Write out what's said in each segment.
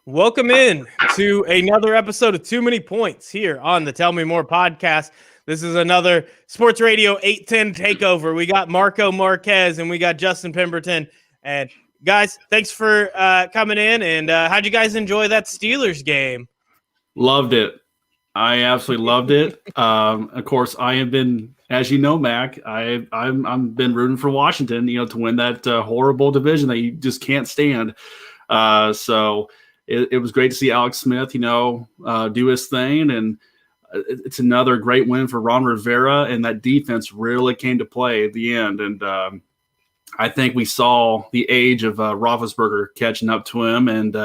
Welcome in to another episode of Too Many Points here on the Tell Me More podcast. This is another Sports Radio 810 takeover. We got Marquez and we got Justin Pemberton. And guys, thanks for coming in. And how'd you guys enjoy that Steelers game? Loved it. I absolutely loved it. Of course, I have been, as you know, Mac, I've been rooting for Washington, to win that horrible division that you just can't stand. So it was great to see Alex Smith, do his thing. And it's another great win for Ron Rivera. And that defense really came to play at the end. And I think we saw the age of Roethlisberger catching up to him. And,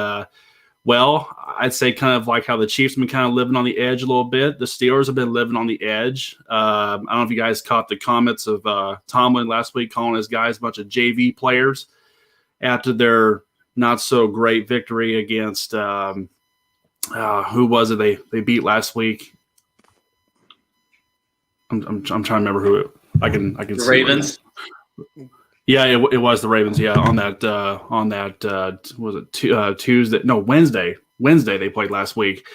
I'd say kind of like how the Chiefs have been kind of living on the edge a little bit. The Steelers have been living on the edge. I don't know if you guys caught the comments of Tomlin last week calling his guys a bunch of JV players after their not so great victory against who was it they beat last week? I'm trying to remember who I can the see Ravens. Yeah, it was the Ravens. Yeah, on that was it Tuesday? No, Wednesday. Wednesday they played last week.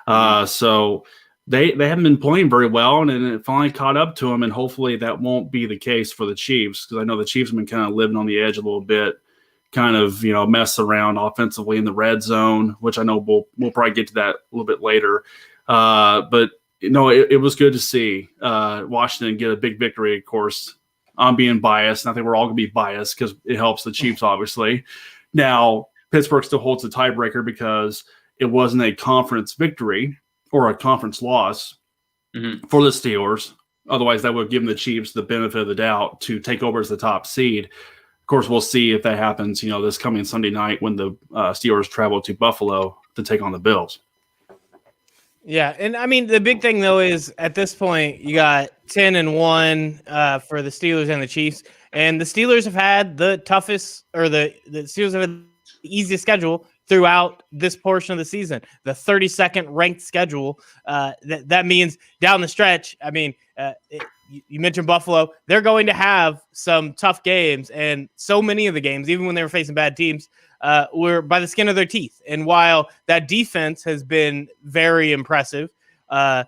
So they haven't been playing very well, and it finally caught up to them. And hopefully that won't be the case for the Chiefs, because I know the Chiefs have been kind of living on the edge a little bit, kind of mess around offensively in the red zone, which I know we'll probably get to that a little bit later. But it was good to see Washington get a big victory. Of course, I'm being biased, and I think we're all going to be biased because it helps the Chiefs, obviously. Now, Pittsburgh still holds the tiebreaker because it wasn't a conference victory or a conference loss for the Steelers. Otherwise, that would have given the Chiefs the benefit of the doubt to take over as the top seed. Of course, we'll see if that happens, this coming Sunday night when the Steelers travel to Buffalo to take on the Bills. Yeah, and I mean, the big thing, though, is at this point, you got 10-1 for the Steelers and the Chiefs, and the Steelers have had the toughest, or the Steelers have had the easiest schedule throughout this portion of the season, the 32nd ranked schedule. That means down the stretch, I mean, you mentioned Buffalo, they're going to have some tough games, and so many of the games, even when they were facing bad teams, were by the skin of their teeth. And while that defense has been very impressive, they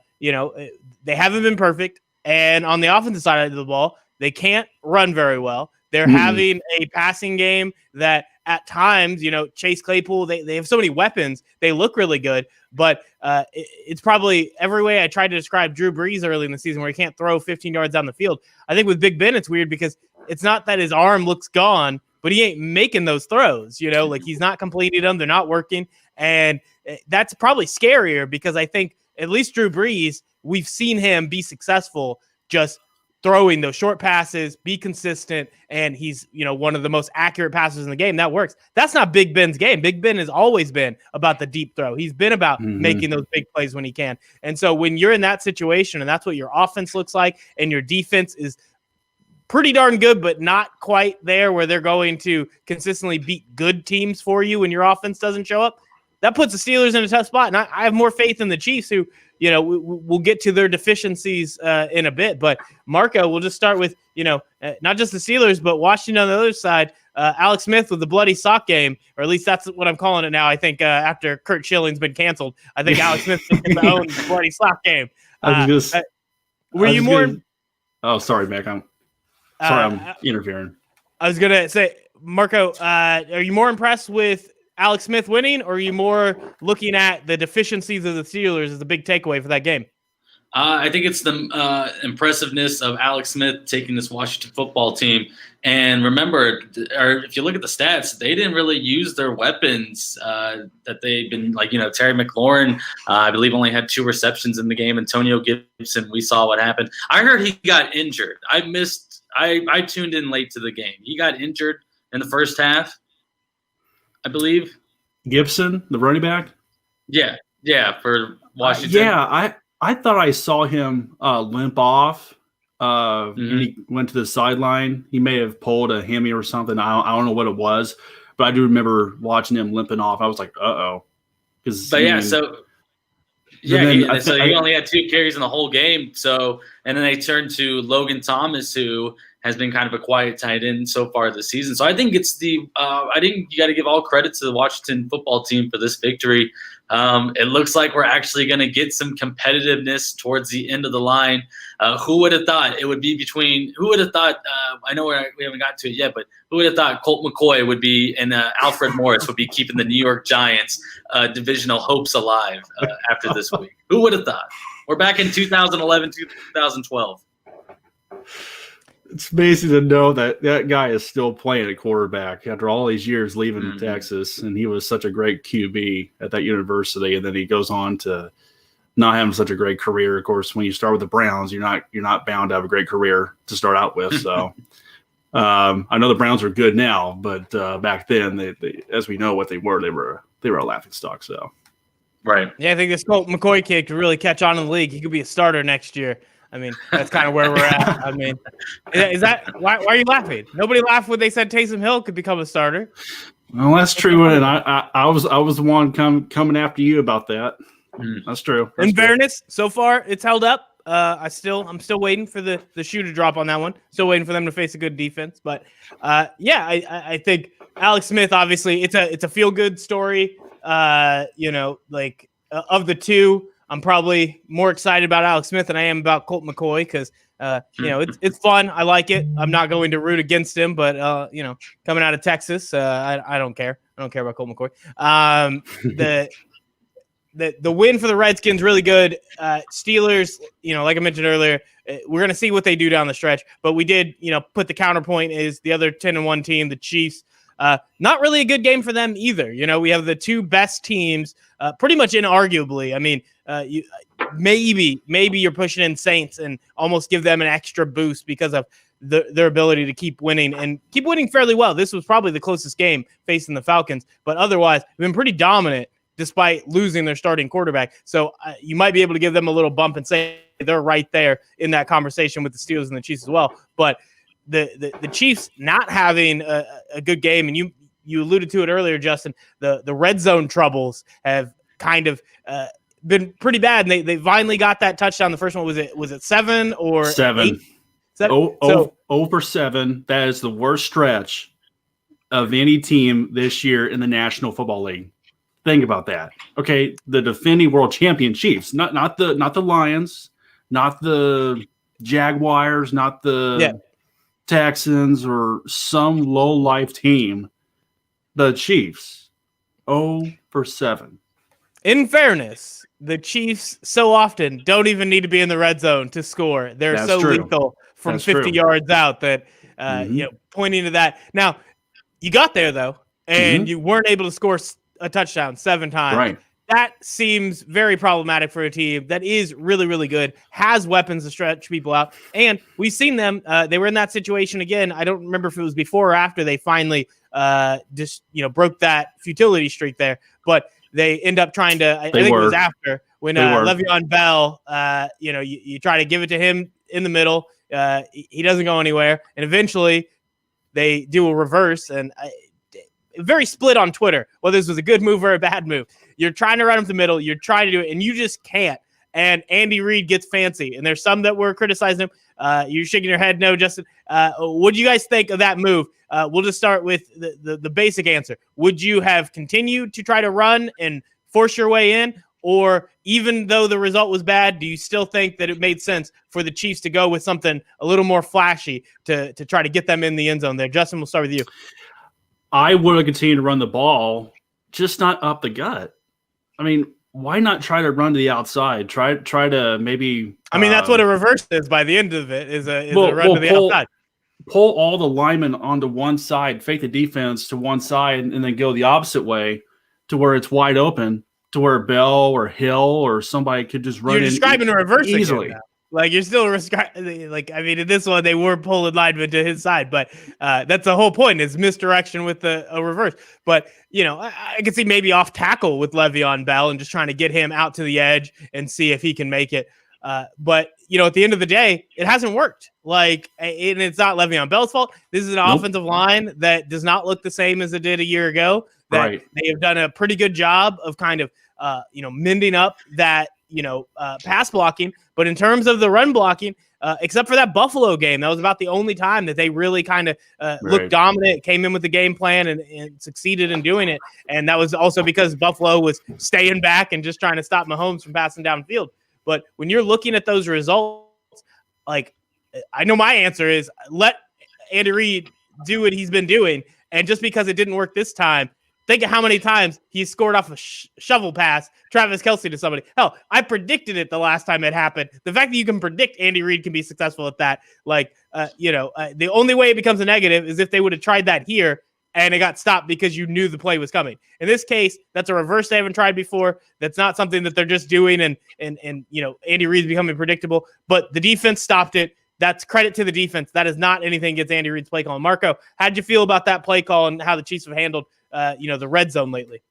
haven't been perfect. And on the offensive side of the ball, they can't run very well. They're having a passing game that at times, Chase Claypool, they have so many weapons. They look really good, but it's probably every way I tried to describe Drew Brees early in the season where he can't throw 15 yards down the field. I think with Big Ben, it's weird because it's not that his arm looks gone, but he ain't making those throws, like he's not completing them. They're not working. And that's probably scarier because I think at least Drew Brees, we've seen him be successful just throwing those short passes, be consistent, and he's, one of the most accurate passers in the game. That works. That's not Big Ben's game. Big Ben has always been about the deep throw. He's been about making those big plays when he can. And so when you're in that situation and that's what your offense looks like and your defense is pretty darn good, but not quite there where they're going to consistently beat good teams for you when your offense doesn't show up, that puts the Steelers in a tough spot. And I have more faith in the Chiefs who, we'll get to their deficiencies in a bit. But Marco, we'll just start with, not just the Steelers, but Washington on the other side. Alex Smith with the bloody sock game, or at least that's what I'm calling it now. I think after Kurt Schilling's been canceled, I think Alex Smith is going to own the bloody sock game. Were you more? Oh, sorry, Mac. I'm interfering. I was going to say, Marco, are you more impressed with Alex Smith winning, or are you more looking at the deficiencies of the Steelers as a big takeaway for that game? I think it's the impressiveness of Alex Smith taking this Washington football team. And remember, or if you look at the stats, they didn't really use their weapons that they've been Terry McLaurin, I believe, only had 2 receptions in the game. Antonio Gibson, we saw what happened. I heard he got injured. I tuned in late to the game. He got injured in the first half, I believe. Gibson, the running back? Yeah, for Washington. I thought I saw him limp off. And he went to the sideline. He may have pulled a hammy or something. I don't know what it was, but I do remember watching him limping off. I was like, uh-oh. He only had 2 carries in the whole game. So, and then they turned to Logan Thomas, who has been kind of a quiet tight end so far this season. So I think it's you got to give all credit to the Washington football team for this victory. It looks like we're actually going to get some competitiveness towards the end of the line. Who would have thought it would be between? Who would have thought? I know we haven't got to it yet, but who would have thought Colt McCoy would be and Alfred Morris would be keeping the New York Giants divisional hopes alive after this week? Who would have thought? We're back in 2011, 2012. It's amazing to know that that guy is still playing at quarterback after all these years leaving Texas, and he was such a great QB at that university, and then he goes on to not having such a great career. Of course, when you start with the Browns, you're not bound to have a great career to start out with. So I know the Browns are good now, but back then, they as we know what they were a laughingstock. So right, yeah, I think this Colt McCoy kid could really catch on in the league. He could be a starter next year. I mean, that's kind of where we're at. I mean, is that why are you laughing? Nobody laughed when they said Taysom Hill could become a starter. Well, that's true, and I was the one coming after you about that. That's true. In fairness, so far it's held up. I'm still waiting for the shoe to drop on that one. Still waiting for them to face a good defense. But I think Alex Smith, obviously, it's a feel good story. Of the two, I'm probably more excited about Alex Smith than I am about Colt McCoy because it's fun. I like it. I'm not going to root against him, but coming out of Texas, I don't care. I don't care about Colt McCoy. The win for the Redskins really good. Steelers, like I mentioned earlier, we're going to see what they do down the stretch. But we did, put the counterpoint is the other 10-1 team, the Chiefs. Not really a good game for them either. We have the two best teams, pretty much inarguably. I mean, maybe you're pushing in Saints and almost give them an extra boost because of their ability to keep winning and keep winning fairly well. This was probably the closest game facing the Falcons, but otherwise been pretty dominant despite losing their starting quarterback. So you might be able to give them a little bump and say they're right there in that conversation with the Steelers and the Chiefs as well. But the Chiefs not having a good game, and you alluded to it earlier, Justin, the red zone troubles have kind of been pretty bad. And they finally got that touchdown. The first one, was it 7 or 7? 8? 7? Oh for 7. That is the worst stretch of any team this year in the National Football League. Think about that. Okay, the defending world champion Chiefs, not the Lions, not the Jaguars, not the Texans or some low life team. The Chiefs, 0 for 7. In fairness, the Chiefs so often don't even need to be in the red zone to score. They're so lethal from 50 yards out that pointing to that. Now, you got there though, and you weren't able to score a touchdown 7 times. Right. That seems very problematic for a team that is really, really good, has weapons to stretch people out. And we've seen them. They were in that situation again. I don't remember if it was before or after they finally broke that futility streak there. But they end up trying to, I think it was after, when Le'Veon Bell, you try to give it to him in the middle. He doesn't go anywhere. And eventually they do a reverse. And very split on Twitter, whether this was a good move or a bad move. You're trying to run up the middle. You're trying to do it, and you just can't. And Andy Reid gets fancy. And there's some that were criticizing him. You're shaking your head no, Justin. What do you guys think of that move? We'll just start with the basic answer. Would you have continued to try to run and force your way in? Or even though the result was bad, do you still think that it made sense for the Chiefs to go with something a little more flashy to try to get them in the end zone there? Justin, we'll start with you. I would have continued to run the ball, just not up the gut. I mean, why not try to run to the outside? Try to maybe. I mean, that's what a reverse is by the end of it. Is a run to the outside. Pull all the linemen onto one side, fake the defense to one side, and then go the opposite way to where it's wide open, to where Bell or Hill or somebody could just run. You're describing a reverse easily. Like you're still in this one they were pulling linemen to his side, but that's the whole point is misdirection with a reverse. But I can see maybe off tackle with Le'Veon Bell and just trying to get him out to the edge and see if he can make it. But at the end of the day, it hasn't worked. And it's not Le'Veon Bell's fault. This is an offensive line that does not look the same as it did a year ago. That They have done a pretty good job of kind of mending up that pass blocking. But in terms of the run blocking, except for that Buffalo game, that was about the only time that they really kind of looked dominant, came in with the game plan and succeeded in doing it. And that was also because Buffalo was staying back and just trying to stop Mahomes from passing downfield. But when you're looking at those results, like, I know my answer is let Andy Reid do what he's been doing. And just because it didn't work this time, think of how many times he scored off a shovel pass, Travis Kelce to somebody. Hell, I predicted it the last time it happened. The fact that you can predict Andy Reid can be successful at that, the only way it becomes a negative is if they would have tried that here and it got stopped because you knew the play was coming. In this case, that's a reverse they haven't tried before. That's not something that they're just doing, and Andy Reid's becoming predictable. But the defense stopped it. That's credit to the defense. That is not anything against Andy Reid's play call. Marco, how did you feel about that play call and how the Chiefs have handled the red zone lately?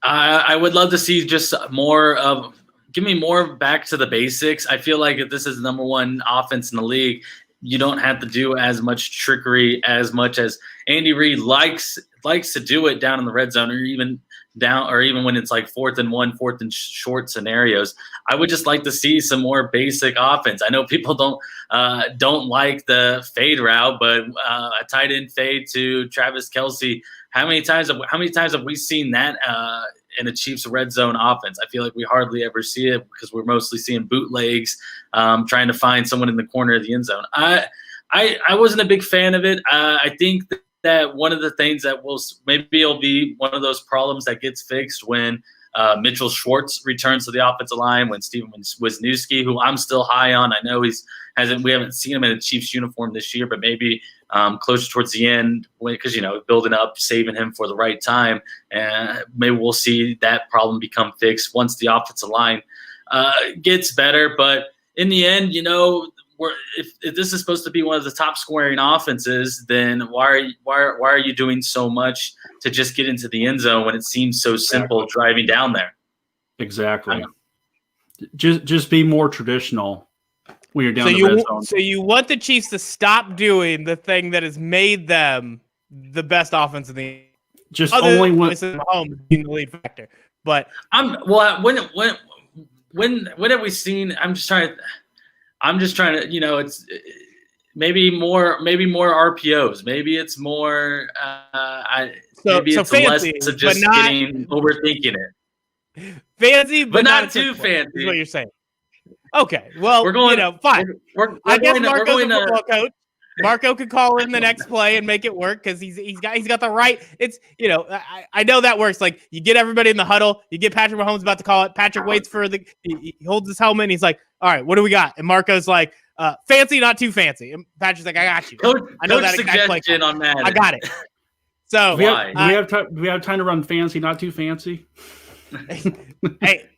I would love to see just more of – give me more back to the basics. I feel like if this is the number one offense in the league, you don't have to do as much trickery as much as Andy Reid likes to do it down in the red zone, or even when it's like 4th and 1, 4th and short scenarios. I would just like to see some more basic offense. I know people don't like the fade route, but a tight end fade to Travis Kelce. How many times have we seen that in a Chiefs red zone offense? I feel like we hardly ever see it because we're mostly seeing bootlegs, trying to find someone in the corner of the end zone. I wasn't a big fan of it. I think that one of the things that it'll be one of those problems that gets fixed when Mitchell Schwartz returns to the offensive line, when Steven Wisniewski, who I'm still high on. I know we haven't seen him in a Chiefs uniform this year, but maybe closer towards the end, because building up, saving him for the right time, and maybe we'll see that problem become fixed once the offensive line gets better. But in the end, if this is supposed to be one of the top scoring offenses, then why are you doing so much to just get into the end zone when it seems so simple driving down there? Exactly. Just be more traditional when you're down the red zone. So you want the Chiefs to stop doing the thing that has made them the best offense in the just only when Mahomes being the lead factor. But when have we seen? I'm just trying to, it's maybe more RPOs. Maybe it's more. Maybe it's fancy, less of just overthinking it. Fancy, but not too fancy. Is what you're saying. Okay, well, fine. I guess Marco's a football coach. Marco could call in the next play and make it work because he's got the right. It's I know that works. Like, you get everybody in the huddle, you get Patrick Mahomes about to call it. Patrick waits for he holds his helmet and he's like, all right, what do we got? And Marco's like, fancy, not too fancy. And Patrick's like, I got you. I know that exact play on that. I got it. So do we have time to run fancy, not too fancy? Hey,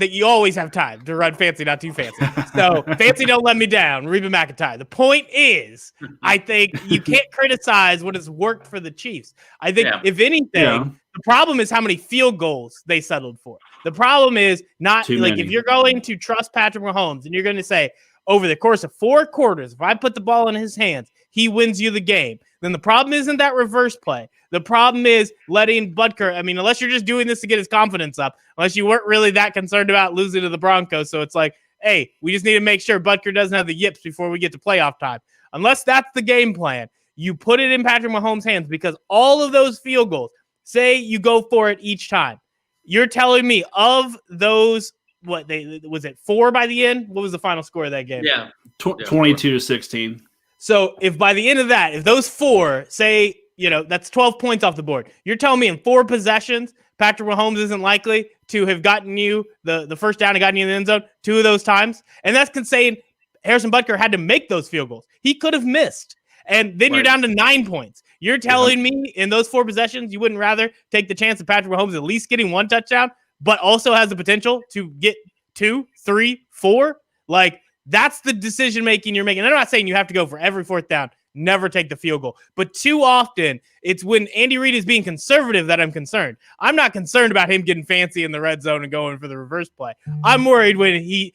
you always have time to run fancy, not too fancy. So fancy don't let me down. Reba McEntire. The point is, I think you can't criticize what has worked for the Chiefs. I think if anything, the problem is how many field goals they settled for. The problem is not if you're going to trust Patrick Mahomes and you're going to say over the course of 4 quarters, if I put the ball in his hands, he wins you the game. Then the problem isn't that reverse play. The problem is letting Butker, unless you're just doing this to get his confidence up, unless you weren't really that concerned about losing to the Broncos. So it's like, hey, we just need to make sure Butker doesn't have the yips before we get to playoff time. Unless that's the game plan, you put it in Patrick Mahomes' hands, because all of those field goals, say you go for it each time. You're telling me of those, was it 4 by the end? What was the final score of that game? Yeah. 22-16. So if by the end of that, if those 4, say, that's 12 points off the board, you're telling me in 4 possessions, Patrick Mahomes isn't likely to have gotten you the first down and gotten you in the end zone 2 of those times. And that's saying Harrison Butker had to make those field goals. He could have missed. And then you're down to 9 points. You're telling me in those 4 possessions, you wouldn't rather take the chance of Patrick Mahomes at least getting 1 touchdown, but also has the potential to get 2, 3, 4? Like, that's the decision-making you're making. And I'm not saying you have to go for every 4th down, never take the field goal. But too often, it's when Andy Reid is being conservative that I'm concerned. I'm not concerned about him getting fancy in the red zone and going for the reverse play. I'm worried when he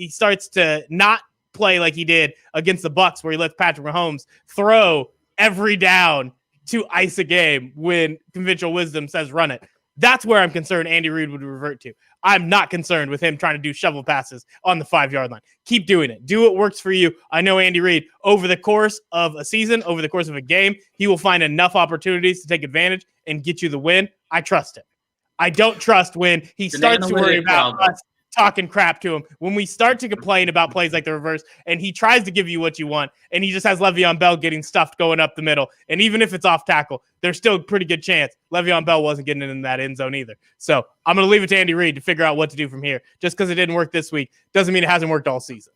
starts to not play like he did against the Bucs, where he lets Patrick Mahomes throw every down to ice a game when conventional wisdom says run it. That's where I'm concerned Andy Reid would revert to. I'm not concerned with him trying to do shovel passes on the 5-yard line. Keep doing it. Do what works for you. I know Andy Reid, over the course of a season, over the course of a game, he will find enough opportunities to take advantage and get you the win. I trust him. I don't trust when he starts to worry about us talking crap to him. When we start to complain about plays like the reverse and he tries to give you what you want and he just has Le'Veon Bell getting stuffed going up the middle. And even if it's off tackle, there's still a pretty good chance Le'Veon Bell wasn't getting in that end zone either. So I'm going to leave it to Andy Reid to figure out what to do from here. Just because it didn't work this week doesn't mean it hasn't worked all season.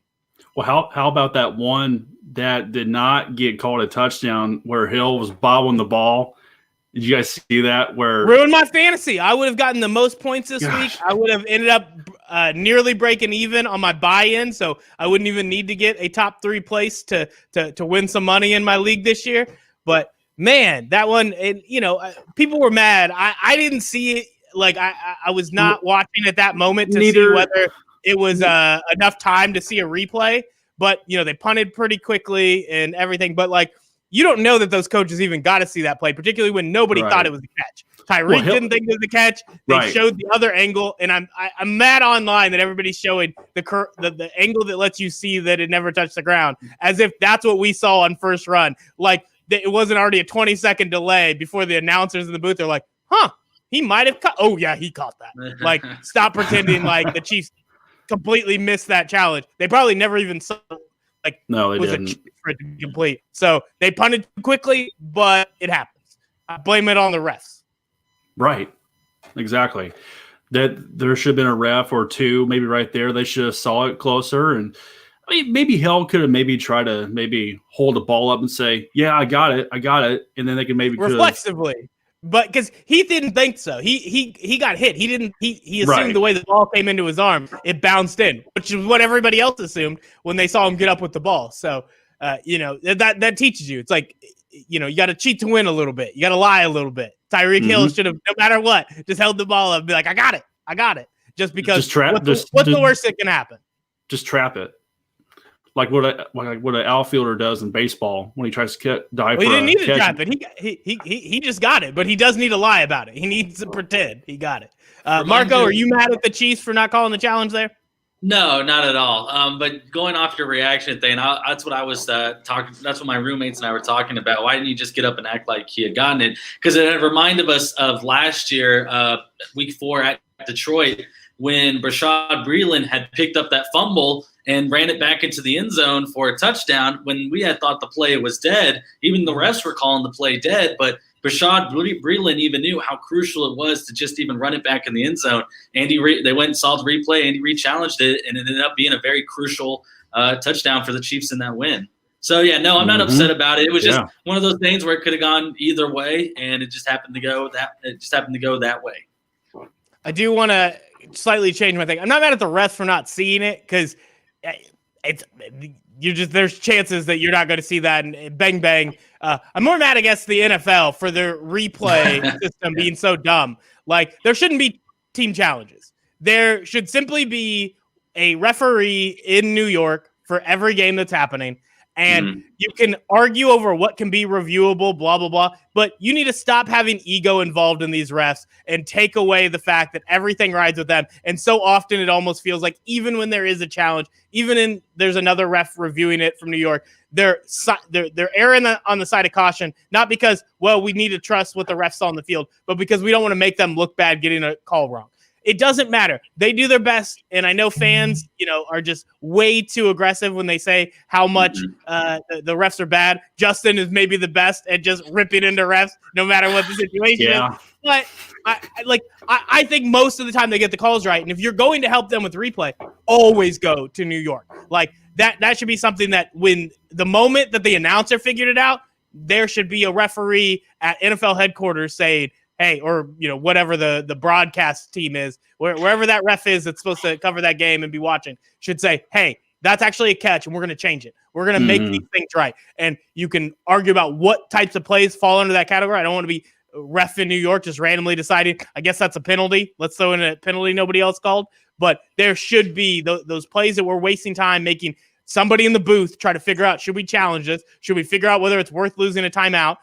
Well, how about that one that did not get called a touchdown where Hill was bobbling the ball? Did you guys see that? Where ruined my fantasy. I would have gotten the most points this week. I would have ended up nearly breaking even on my buy-in, so I wouldn't even need to get a top 3 place to win some money in my league this year. But man, that one, and people were mad. I didn't see it. Like I was not watching at that moment to see whether it was enough time to see a replay. But they punted pretty quickly and everything. But like, you don't know that those coaches even got to see that play, particularly when nobody thought it was a catch. Tyreek didn't think it was a catch. They showed the other angle, and I'm mad online that everybody's showing the angle that lets you see that it never touched the ground, as if that's what we saw on first run. Like it wasn't already a 20-second delay before the announcers in the booth are like, he might have caught. Oh yeah, he caught that. Like, stop pretending like the Chiefs completely missed that challenge. They probably never even saw. No, they didn't. For it to be complete. So they punted quickly, but it happens. I blame it on the refs. Right. Exactly. That there should have been a ref or two, maybe right there. They should have saw it closer. And I mean, maybe Hill could have maybe tried to hold the ball up and say, yeah, I got it. And then they can maybe reflexively. But because he didn't think so. He got hit. He assumed the way the ball came into his arm, it bounced in, which is what everybody else assumed when they saw him get up with the ball. So, that teaches you. It's like, you got to cheat to win a little bit. You got to lie a little bit. Tyreek Hill should have, no matter what, just held the ball up and be like, I got it. Just because what's the worst that can happen? Just trap it. Like what an outfielder does in baseball when he tries to dive. Well, he didn't need to trap it. He just got it, but he does need to lie about it. He needs to pretend he got it. Marco, are you mad at the Chiefs for not calling the challenge there? No, not at all. But going off your reaction thing, that's what I was talking. That's what my roommates and I were talking about. Why didn't you just get up and act like he had gotten it? Because it reminded us of last year, week 4 at Detroit, when Rashad Breeland had picked up that fumble and ran it back into the end zone for a touchdown when we had thought the play was dead. Even the refs were calling the play dead, but Rashad Breeland even knew how crucial it was to just even run it back in the end zone. They went and saw the replay. Andy Reid challenged it, and it ended up being a very crucial touchdown for the Chiefs in that win. So, yeah, no, I'm not upset about it. It was just one of those things where it could have gone either way, and it just happened to go that way. I do want to slightly change my thing. I'm not mad at the refs for not seeing it because there's chances that you're not going to see that and bang bang. I'm more mad against the NFL for their replay system being so dumb. Like, there shouldn't be team challenges. There should simply be a referee in New York for every game that's happening. And you can argue over what can be reviewable, blah, blah, blah. But you need to stop having ego involved in these refs and take away the fact that everything rides with them. And so often it almost feels like even when there is a challenge, there's another ref reviewing it from New York, they're erring on the side of caution, not because, we need to trust what the refs saw on the field, but because we don't want to make them look bad getting a call wrong. It doesn't matter. They do their best, and I know fans, are just way too aggressive when they say how much the refs are bad. Justin is maybe the best at just ripping into refs, no matter what the situation is. But I think most of the time they get the calls right, and if you're going to help them with replay, always go to New York. Like that should be something that when the moment that the announcer figured it out, there should be a referee at NFL headquarters saying, hey, or whatever the broadcast team is, wherever that ref is that's supposed to cover that game and be watching, should say, hey, that's actually a catch, and we're going to change it. We're going to make these things right. And you can argue about what types of plays fall under that category. I don't want to be ref in New York just randomly deciding, I guess that's a penalty. Let's throw in a penalty nobody else called. But there should be those plays that we're wasting time making somebody in the booth try to figure out, should we challenge this? Should we figure out whether it's worth losing a timeout?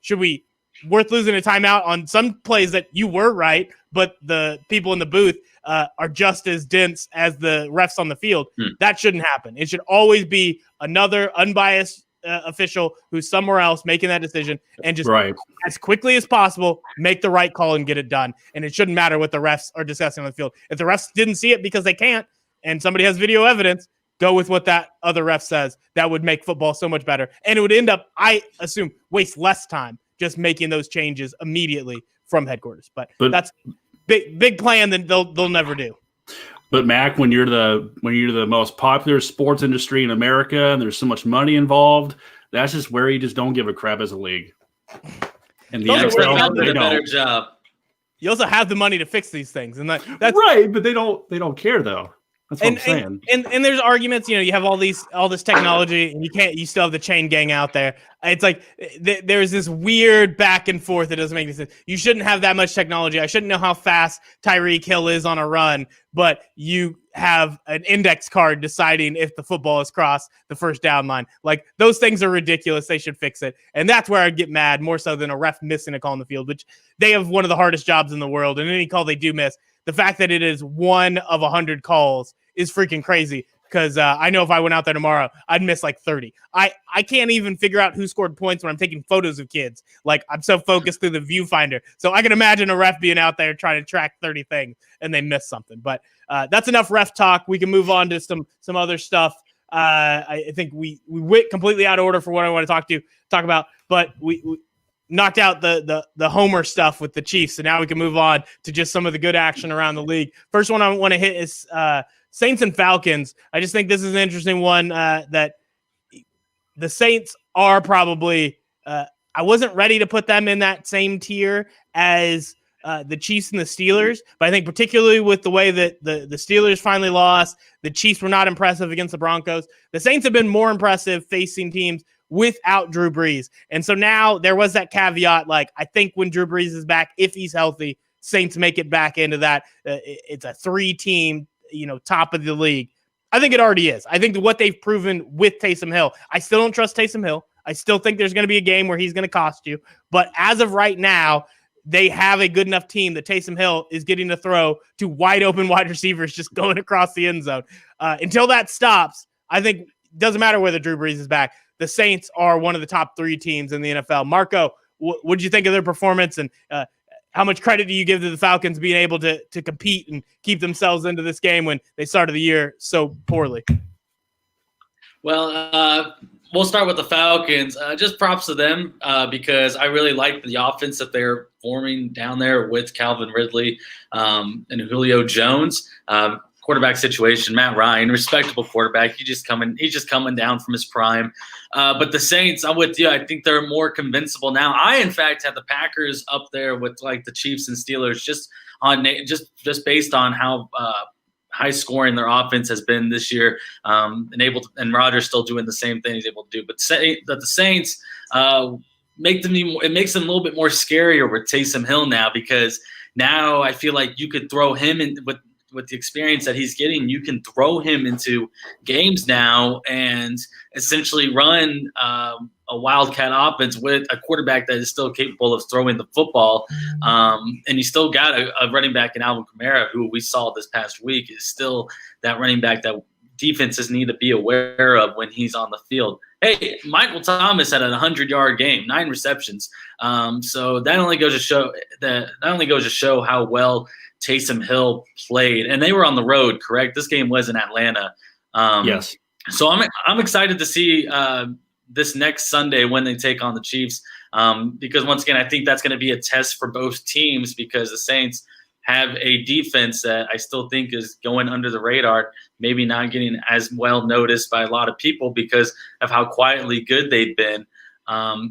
Should we worth losing a timeout on some plays that you were right, but the people in the booth are just as dense as the refs on the field. That shouldn't happen. It should always be another unbiased official who's somewhere else making that decision, and just as quickly as possible make the right call and get it done. And it shouldn't matter what the refs are discussing on the field. If the refs didn't see it because they can't, and somebody has video evidence, go with what that other ref says. That would make football so much better. And it would end up, I assume, waste less time just making those changes immediately from headquarters. But that's big plan that they'll never do. But Mac, when you're the most popular sports industry in America and there's so much money involved, that's just where you just don't give a crap as a league. And the NFL did a better job. You also have the money to fix these things, and that's right. But they don't care though. That's what I'm saying. And there's arguments, you have all this technology, and you still have the chain gang out there. It's like there's this weird back and forth that doesn't make any sense. You shouldn't have that much technology. I shouldn't know how fast Tyreek Hill is on a run, but you have an index card deciding if the football is crossed the first down line. Like, those things are ridiculous. They should fix it. And that's where I'd get mad, more so than a ref missing a call in the field, which they have one of the hardest jobs in the world. And any call they do miss, the fact that it is 1 of 100 calls is freaking crazy, because I know if I went out there tomorrow, I'd miss like 30. I can't even figure out who scored points when I'm taking photos of kids. Like, I'm so focused through the viewfinder. So I can imagine a ref being out there trying to track 30 things and they miss something. But that's enough ref talk. We can move on to some other stuff. I think we went completely out of order for what I want to talk about, but we knocked out the homer stuff with the Chiefs, so now we can move on to just some of the good action around the league. First one I want to hit is Saints and Falcons. I just think this is an interesting one, that the Saints are probably I wasn't ready to put them in that same tier as the Chiefs and the Steelers, but I think particularly with the way that the Steelers finally lost, the Chiefs were not impressive against the Broncos. The Saints have been more impressive facing teams without Drew Brees. And so now there was that caveat, like, I think when Drew Brees is back, if he's healthy, Saints make it back into that. It's a 3-team, top of the league. I think it already is. I think what they've proven with Taysom Hill, I still don't trust Taysom Hill. I still think there's going to be a game where he's going to cost you. But as of right now, they have a good enough team that Taysom Hill is getting to throw to wide open wide receivers just going across the end zone. Until that stops, I think it doesn't matter whether Drew Brees is back. The Saints are one of the top 3 teams in the NFL. Marco, what did you think of their performance, and how much credit do you give to the Falcons being able to compete and keep themselves into this game when they started the year so poorly? Well, we'll start with the Falcons. Just props to them because I really like the offense that they're forming down there with Calvin Ridley and Julio Jones. Quarterback situation, Matt Ryan, respectable quarterback. He's just coming down from his prime. But the Saints, I'm with you. I think they're more convincible now. I, in fact, have the Packers up there with like the Chiefs and Steelers, just based on how high scoring their offense has been this year, and Rodgers still doing the same thing he's able to do. But that the Saints it makes them a little bit more scarier with Taysom Hill now, because now I feel like you could throw him in with the experience that he's getting. You can throw him into games now and essentially run a wildcat offense with a quarterback that is still capable of throwing the football. And you still got a running back in Alvin Kamara, who we saw this past week is still that running back that defenses need to be aware of when he's on the field. Hey, Michael Thomas had a 100-yard game, 9 receptions. So that only goes to show how well Taysom Hill played, and they were on the road, correct? This game was in Atlanta. Yes. So I'm excited to see this next Sunday when they take on the Chiefs, because once again, I think that's going to be a test for both teams, because the Saints have a defense that I still think is going under the radar, maybe not getting as well noticed by a lot of people because of how quietly good they've been.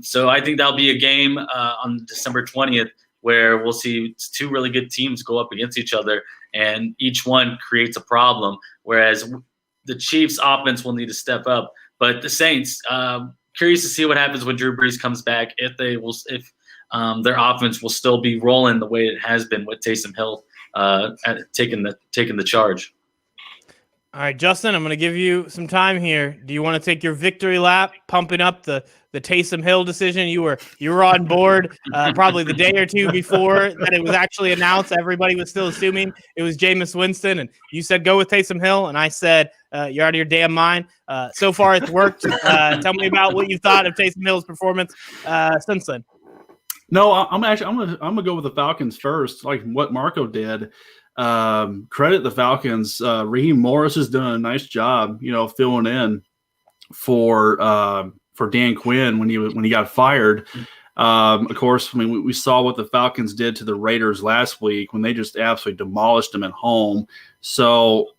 So I think that'll be a game on December 20th where we'll see 2 really good teams go up against each other, and each one creates a problem, whereas the Chiefs' offense will need to step up. But the Saints, curious to see what happens when Drew Brees comes back, if their offense will still be rolling the way it has been with Taysom Hill taking the charge. All right, Justin, I'm going to give you some time here. Do you want to take your victory lap, pumping up the Taysom Hill decision? You were on board probably the day or two before that it was actually announced. Everybody was still assuming it was Jameis Winston, and you said go with Taysom Hill, and I said you're out of your damn mind. So far, it's worked. Tell me about what you thought of Taysom Hill's performance since then. No, I'm gonna go with the Falcons first, like what Marco did. Credit the Falcons. Raheem Morris has done a nice job, filling in for Dan Quinn when he got fired. Of course, I mean we saw what the Falcons did to the Raiders last week when they just absolutely demolished them at home. So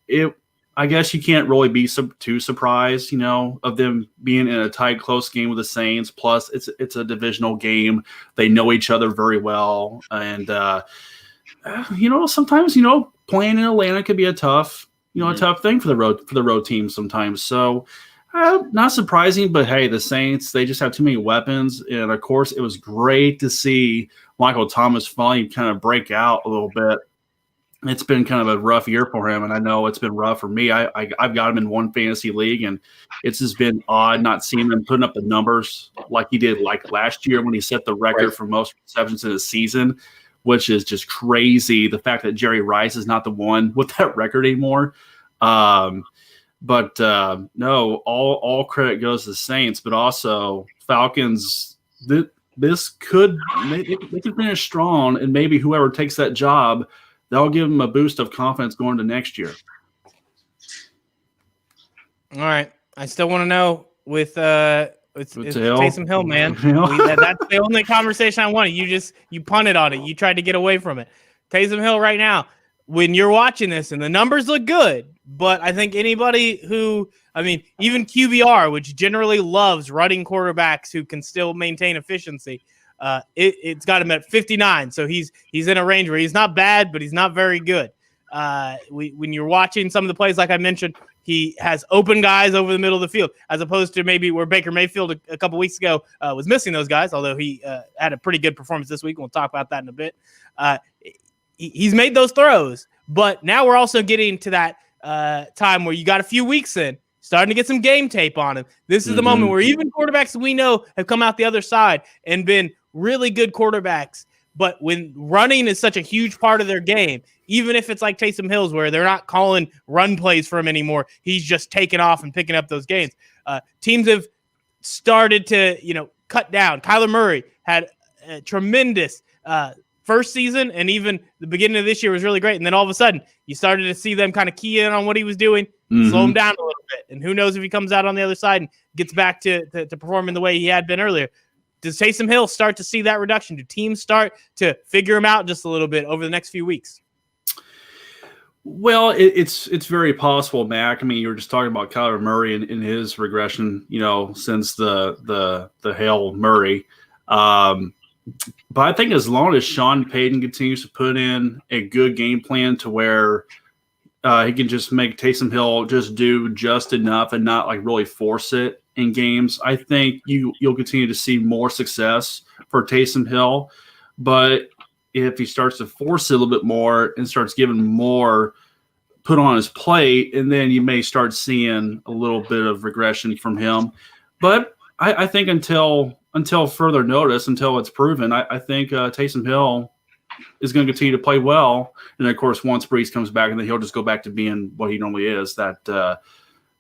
I guess you can't really be too surprised, of them being in a tight, close game with the Saints. Plus, it's a divisional game; they know each other very well, and sometimes playing in Atlanta could be a tough thing for the road team sometimes. So not surprising, but hey, the Saints, they just have too many weapons, and of course it was great to see Michael Thomas finally kind of break out a little bit. It's been kind of a rough year for him, and I know it's been rough for me. I've got him in one fantasy league, and it's just been odd not seeing him putting up the numbers like he did like last year when he set the record for most receptions in a season, which is just crazy. The fact that Jerry Rice is not the one with that record anymore. No, all credit goes to the Saints, but also Falcons. This could they can finish strong, and maybe whoever takes that job, that'll give them a boost of confidence going to next year. All right, I still want to know with Taysom Hill, man. That's the only conversation I wanted. You punted on it. You tried to get away from it. Taysom Hill right now, when you're watching this, and the numbers look good, but I think anybody even QBR, which generally loves running quarterbacks who can still maintain efficiency, it's got him at 59. So he's in a range where he's not bad, but he's not very good. When you're watching some of the plays, like I mentioned, he has open guys over the middle of the field, as opposed to maybe where Baker Mayfield a couple weeks ago was missing those guys, although he had a pretty good performance this week. We'll talk about that in a bit. He's made those throws, but now we're also getting to that time where you got a few weeks in, starting to get some game tape on him. This is the moment where even quarterbacks we know have come out the other side and been really good quarterbacks. But when running is such a huge part of their game, even if it's like Taysom Hill's where they're not calling run plays for him anymore, he's just taking off and picking up those gains. Teams have started to, cut down. Kyler Murray had a tremendous first season, and even the beginning of this year was really great. And then all of a sudden, you started to see them kind of key in on what he was doing, slow him down a little bit. And who knows if he comes out on the other side and gets back to performing the way he had been earlier. Does Taysom Hill start to see that reduction? Do teams start to figure him out just a little bit over the next few weeks? Well, it's very possible, Mac. I mean, you were just talking about Kyler Murray and his regression, since the Hail Murray. But I think as long as Sean Payton continues to put in a good game plan to where he can just make Taysom Hill just do just enough and not like really force it in games, I think you'll continue to see more success for Taysom Hill. But if he starts to force it a little bit more and starts giving more put on his plate, and then you may start seeing a little bit of regression from him. But I think until further notice, until it's proven, I think Taysom Hill is going to continue to play well. And, of course, once Brees comes back, and then he'll just go back to being what he normally is, that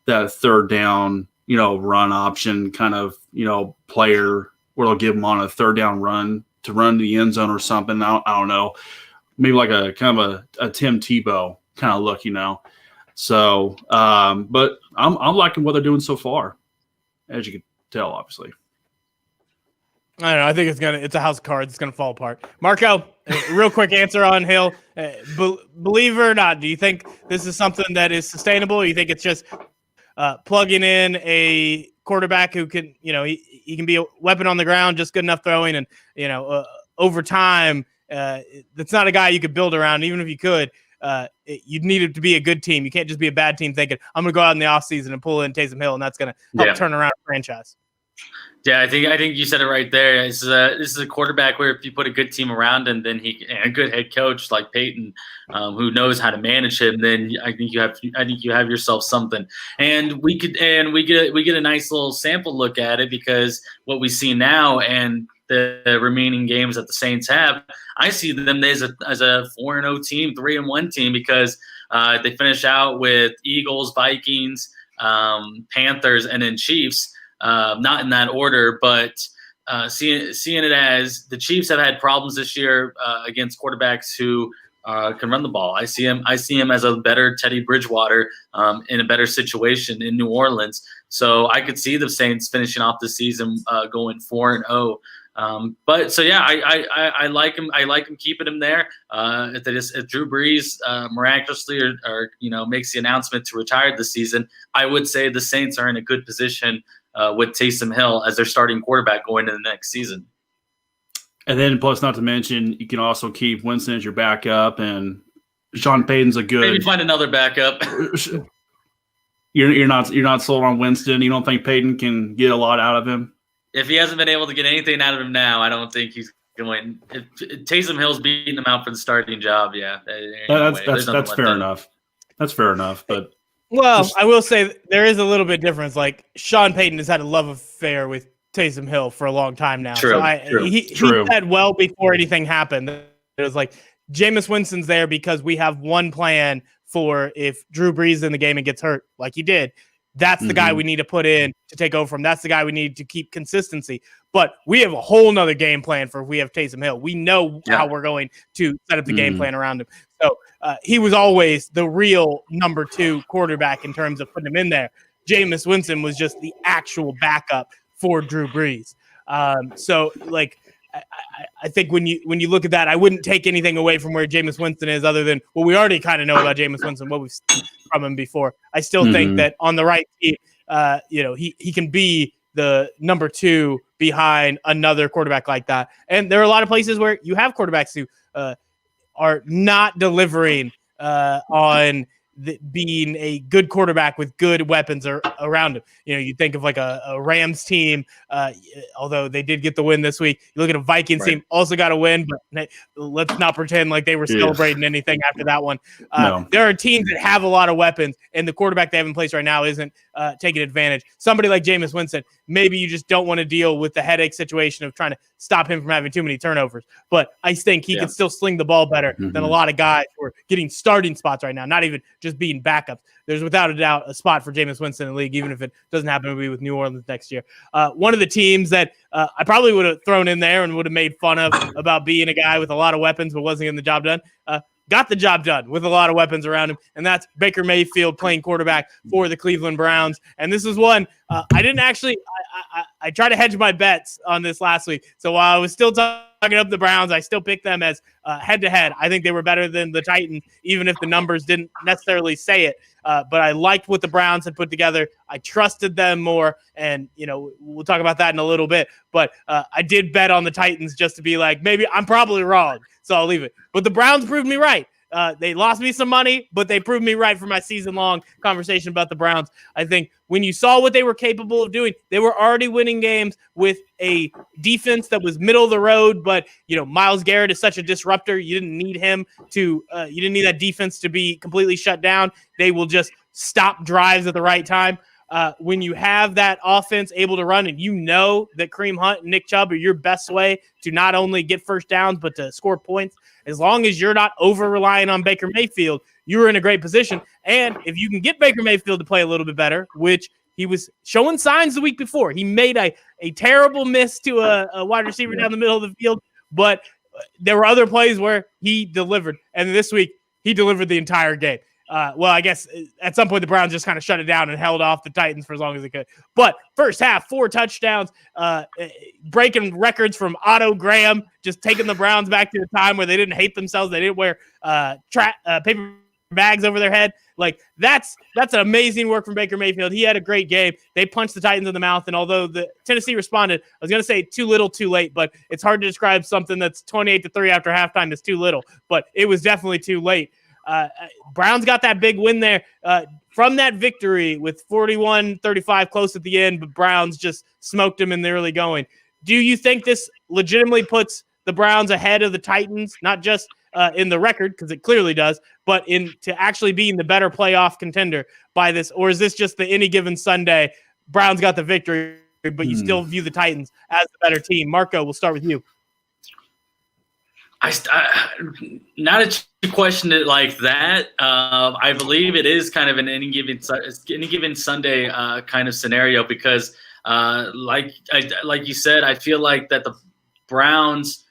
third down, run option kind of, player where they'll give him on a third down run to run to the end zone or something. I don't know. Maybe like a kind of a Tim Tebow kind of look, So, but I'm liking what they're doing so far, as you can tell, obviously. I don't know. I think it's a house of cards. It's gonna fall apart. Marco, real quick answer on Hill. Believe it or not, do you think this is something that is sustainable? Or you think it's just plugging in a quarterback who can, he can be a weapon on the ground, just good enough throwing, and over time, that's not a guy you could build around. Even if you could, you'd need it to be a good team. You can't just be a bad team thinking I'm gonna go out in the offseason and pull in Taysom Hill, and that's gonna help turn around a franchise. Yeah, I think you said it right there. This is a quarterback where if you put a good team around him, then and a good head coach like Peyton, who knows how to manage him, then I think you have yourself something. And we get a nice little sample look at it, because what we see now and the remaining games that the Saints have, I see them as a 4-0 team, 3-1 team, because they finish out with Eagles, Vikings, Panthers, and then Chiefs. Not in that order, but seeing it as the Chiefs have had problems this year against quarterbacks who can run the ball. I see him as a better Teddy Bridgewater in a better situation in New Orleans. So I could see the Saints finishing off the season going 4-0. But so yeah, I like him. I like him keeping him there. If Drew Brees miraculously or makes the announcement to retire this season, I would say the Saints are in a good position with Taysom Hill as their starting quarterback going into the next season. And then, plus, not to mention, you can also keep Winston as your backup, and Sean Payton's a good. Maybe find another backup. You're not sold on Winston. You don't think Payton can get a lot out of him? If he hasn't been able to get anything out of him now, I don't think he's going. If Taysom Hill's beating him out for the starting job, yeah, that's fair enough. That's fair enough, but. Well, I will say there is a little bit difference. Like Sean Payton has had a love affair with Taysom Hill for a long time now. True, so he said well before anything happened. It was like Jameis Winston's there because we have one plan for if Drew Brees is in the game and gets hurt, like he did. That's the guy we need to put in to take over from. That's the guy we need to keep consistency. But we have a whole nother game plan for if we have Taysom Hill. We know how we're going to set up the game plan around him. So he was always the real number 2 quarterback in terms of putting him in there. Jameis Winston was just the actual backup for Drew Brees. So like I think when you look at that, I wouldn't take anything away from where Jameis Winston is other than what we already kind of know about Jameis Winston, what we've seen from him before. I still think that on the right team, he can be the number 2 behind another quarterback like that. And there are a lot of places where you have quarterbacks who are not delivering on being a good quarterback with good weapons around him. You think of like a Rams team, although they did get the win this week. You look at a Vikings team, also got a win, but let's not pretend like they were celebrating anything after that one. No. There are teams that have a lot of weapons, and the quarterback they have in place right now isn't taking advantage. Somebody like Jameis Winston, maybe you just don't want to deal with the headache situation of trying to stop him from having too many turnovers. But I think he can still sling the ball better than a lot of guys who are getting starting spots right now, not even just being backups. There's without a doubt a spot for Jameis Winston in the league, even if it doesn't happen to be with New Orleans next year. One of the teams that I probably would have thrown in there and would have made fun of about being a guy with a lot of weapons but wasn't getting the job done, got the job done with a lot of weapons around him, and that's Baker Mayfield playing quarterback for the Cleveland Browns. And this is one I didn't actually I tried to hedge my bets on this last week. So while I was still talking up the Browns, I still picked them as head-to-head. I think they were better than the Titans, even if the numbers didn't necessarily say it. But I liked what the Browns had put together. I trusted them more, and we'll talk about that in a little bit. But I did bet on the Titans just to be like, maybe I'm probably wrong, so I'll leave it. But the Browns proved me right. They lost me some money, but they proved me right for my season-long conversation about the Browns. I think when you saw what they were capable of doing, they were already winning games with a defense that was middle of the road. But Myles Garrett is such a disruptor. You didn't need him to. You didn't need that defense to be completely shut down. They will just stop drives at the right time. When you have that offense able to run, and that Kareem Hunt and Nick Chubb are your best way to not only get first downs but to score points. As long as you're not over-relying on Baker Mayfield, you're in a great position. And if you can get Baker Mayfield to play a little bit better, which he was showing signs the week before. He made a terrible miss to a wide receiver down the middle of the field, but there were other plays where he delivered. And this week, he delivered the entire game. Well, I guess at some point the Browns just kind of shut it down and held off the Titans for as long as they could. But first half, 4 touchdowns, breaking records from Otto Graham, just taking the Browns back to a time where they didn't hate themselves. They didn't wear paper bags over their head. Like that's an amazing work from Baker Mayfield. He had a great game. They punched the Titans in the mouth, and although the Tennessee responded, I was going to say too little, too late, but it's hard to describe something that's 28-3 after halftime as too little. But it was definitely too late. Browns got that big win there from that victory with 41-35 close at the end, but Browns just smoked them in the early going. Do you think this legitimately puts the Browns ahead of the Titans, not just in the record, because it clearly does, but to actually being the better playoff contender by this? Or is this just the any given Sunday, Browns got the victory, but you still view the Titans as the better team? Marco, we'll start with you. Not that you question it like that. I believe it is kind of an any given Sunday kind of scenario because, like you said, I feel like that the Browns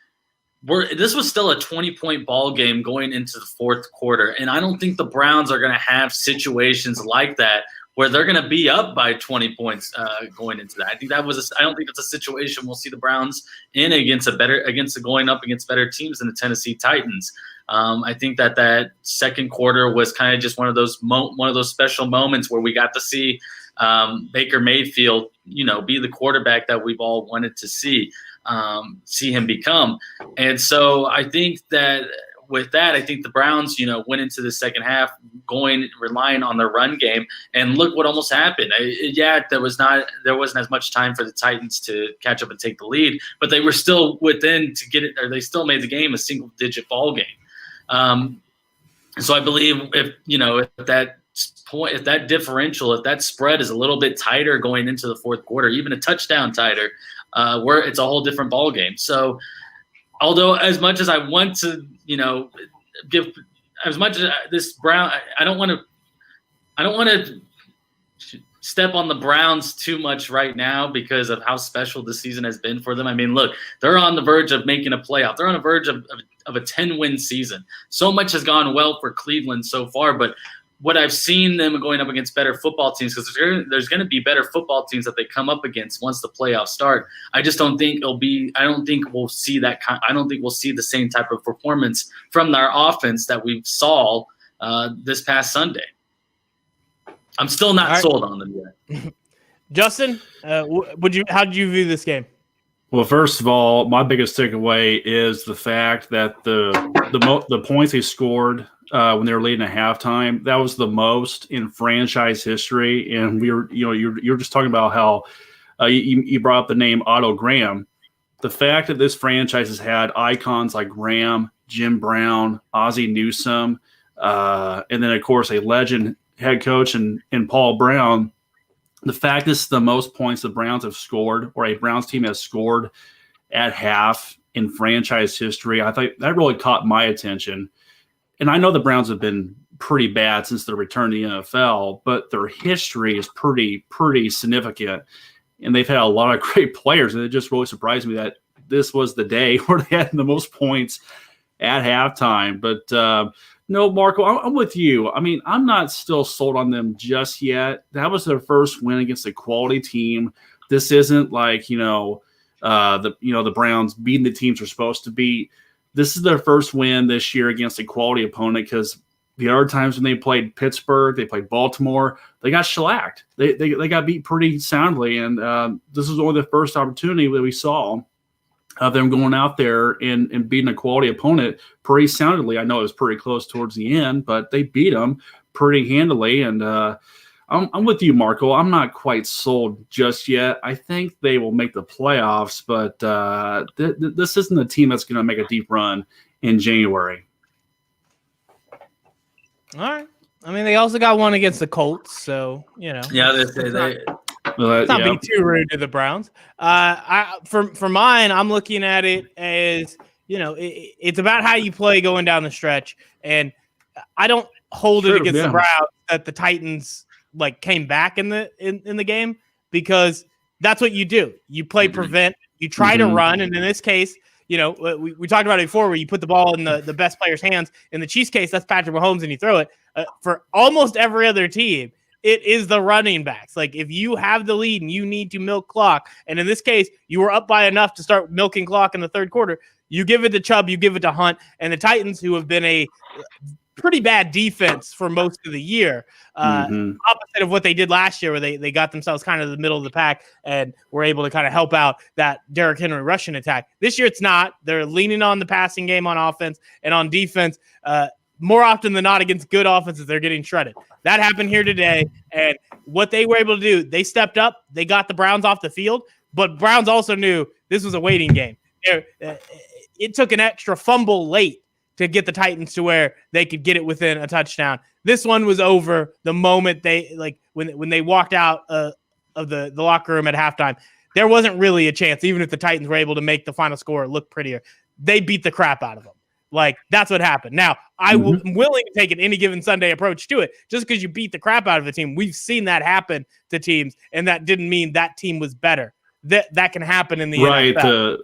this was still a 20-point ball game going into the fourth quarter, and I don't think the Browns are going to have situations like that where they're going to be up by 20 points going into that. I don't think that's a situation we'll see the Browns in going up against better teams than the Tennessee Titans. I think that second quarter was kind of just one of those special moments where we got to see Baker Mayfield, be the quarterback that we've all wanted to see him become. And so I think that with that, I think the Browns, went into the second half relying on their run game, and look what almost happened. There wasn't as much time for the Titans to catch up and take the lead, but they were still within to get it, or they still made the game a single-digit ball game. So I believe if that differential, if that spread is a little bit tighter going into the fourth quarter, even a touchdown tighter, where it's a whole different ball game. So, although as much as I want to, give as much as this Brown, I don't want to step on the Browns too much right now because of how special this season has been for them. I mean, look, they're on the verge of making a playoff. They're on the verge of a 10-win season. So much has gone well for Cleveland so far, but what I've seen them going up against better football teams, because there's going to be better football teams that they come up against once the playoffs start. I just don't think I don't think we'll see the same type of performance from their offense that we saw this past Sunday. I'm still not sold on them yet. Justin, how did you view this game? Well, first of all, my biggest takeaway is the fact that the points they scored when they were leading at halftime, that was the most in franchise history. And you're just talking about how you brought up the name Otto Graham. The fact that this franchise has had icons like Graham, Jim Brown, Ozzie Newsome, and then of course a legend head coach and Paul Brown. The fact this is the most points the Browns have scored, or a Browns team has scored at half in franchise history, I thought that really caught my attention. And I know the Browns have been pretty bad since their return to the NFL, but their history is pretty significant. And they've had a lot of great players, and it just really surprised me that this was the day where they had the most points at halftime. But no, Marco, I'm with you. I mean, I'm not still sold on them just yet. That was their first win against a quality team. This isn't like, the Browns beating the teams they're supposed to beat. This is their first win this year against a quality opponent, because the other times when they played Pittsburgh, they played Baltimore, they got shellacked. They got beat pretty soundly, and this was only the first opportunity that we saw of them going out there and beating a quality opponent pretty soundly. I know it was pretty close towards the end, but they beat them pretty handily. And I'm with you, Marco. I'm not quite sold just yet. I think they will make the playoffs, but this isn't a team that's going to make a deep run in January. All right. I mean, they also got one against the Colts, so, Yeah, let's not be too rude to the Browns. For mine, I'm looking at it as, it's about how you play going down the stretch. And I don't hold it against the Browns that the Titans came back in the game, because that's what you do. You play prevent, you try to run, and in this case, we talked about it before, where you put the ball in the best player's hands. In the Chiefs case, that's Patrick Mahomes, and you throw it. For almost every other team, it is the running backs. Like, if you have the lead and you need to milk clock, and in this case, you were up by enough to start milking clock in the third quarter, you give it to Chubb, you give it to Hunt, and the Titans, who have been a pretty bad defense for most of the year, opposite of what they did last year, where they got themselves kind of the middle of the pack and were able to kind of help out that Derrick Henry rushing attack. This year, it's not. They're leaning on the passing game on offense, and on defense, more often than not against good offenses, they're getting shredded. That happened here today. And what they were able to do, they stepped up. They got the Browns off the field. But Browns also knew this was a waiting game. It took an extra fumble late to get the Titans to where they could get it within a touchdown. This one was over the moment when they walked out of the locker room at halftime. There wasn't really a chance, even if the Titans were able to make the final score look prettier. They beat the crap out of them. Like, that's what happened. Now, I'm willing to take an any given Sunday approach to it. Just because you beat the crap out of a team, we've seen that happen to teams, and that didn't mean that team was better. That can happen in the NFL.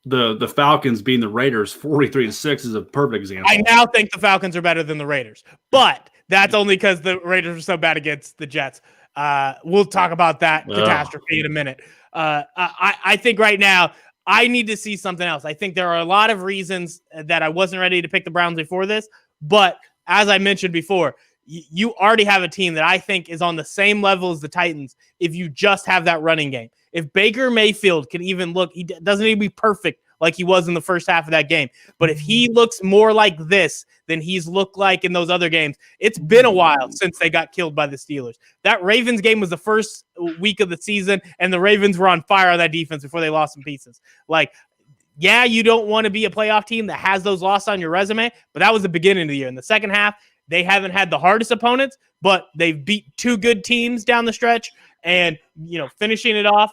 The Falcons being the Raiders 43-6 is a perfect example. I now think the Falcons are better than the Raiders, but that's only because the Raiders were so bad against the Jets. We'll talk about that catastrophe in a minute. I think right now I need to see something else. I think there are a lot of reasons that I wasn't ready to pick the Browns before this, but as I mentioned before, you already have a team that I think is on the same level as the Titans if you just have that running game. If Baker Mayfield can even look, he doesn't need to be perfect like he was in the first half of that game, but if he looks more like this than he's looked like in those other games, it's been a while since they got killed by the Steelers. That Ravens game was the first week of the season, and the Ravens were on fire on that defense before they lost some pieces. Like, yeah, you don't want to be a playoff team that has those losses on your resume, but that was the beginning of the year. In the second half, they haven't had the hardest opponents, but they've beat two good teams down the stretch, and finishing it off,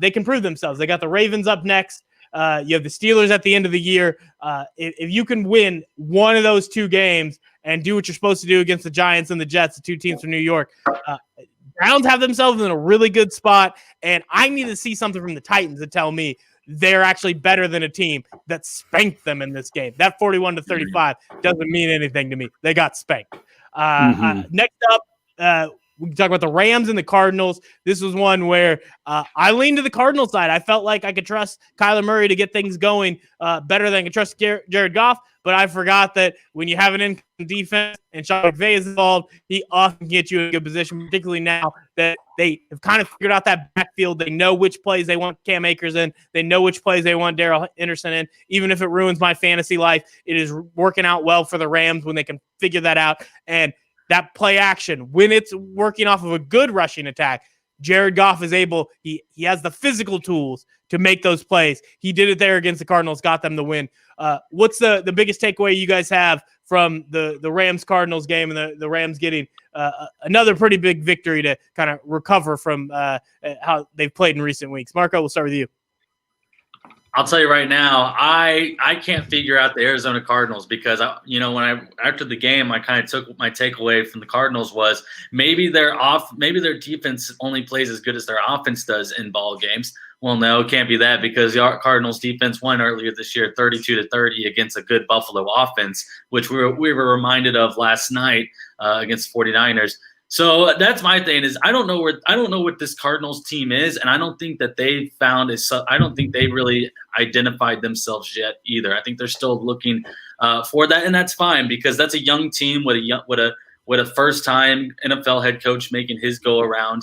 they can prove themselves. They got the Ravens up next. You have the Steelers at the end of the year. If you can win one of those two games and do what you're supposed to do against the Giants and the Jets, the two teams from New York, Browns have themselves in a really good spot. And I need to see something from the Titans to tell me they're actually better than a team that spanked them in this game. That 41-35 doesn't mean anything to me. They got spanked. Next up, we can talk about the Rams and the Cardinals. This was one where I leaned to the Cardinals side. I felt like I could trust Kyler Murray to get things going better than I could trust Jared Goff, but I forgot that when you have an in defense and Sean McVay is involved, he often gets you in a good position, particularly now that they have kind of figured out that backfield. They know which plays they want Cam Akers in. They know which plays they want Darrell Henderson in. Even if it ruins my fantasy life, it is working out well for the Rams when they can figure that out. And that play action, when it's working off of a good rushing attack, Jared Goff is able, he has the physical tools to make those plays. He did it there against the Cardinals, got them the win. What's the biggest takeaway you guys have from the Rams-Cardinals game and the Rams getting another pretty big victory to kind of recover from how they've played in recent weeks? Marco, we'll start with you. I'll tell you right now, I can't figure out the Arizona Cardinals because after the game I kind of took my takeaway from the Cardinals was maybe their defense only plays as good as their offense does in ball games. Well, no, it can't be that because the Cardinals defense won earlier this year 32-30 against a good Buffalo offense, which we were reminded of last night against 49ers. So that's my thing is I don't know what this Cardinals team is, and I don't think that they I don't think they really identified themselves yet either. I think they're still looking for that, and that's fine because that's a young team with a first time NFL head coach making his go around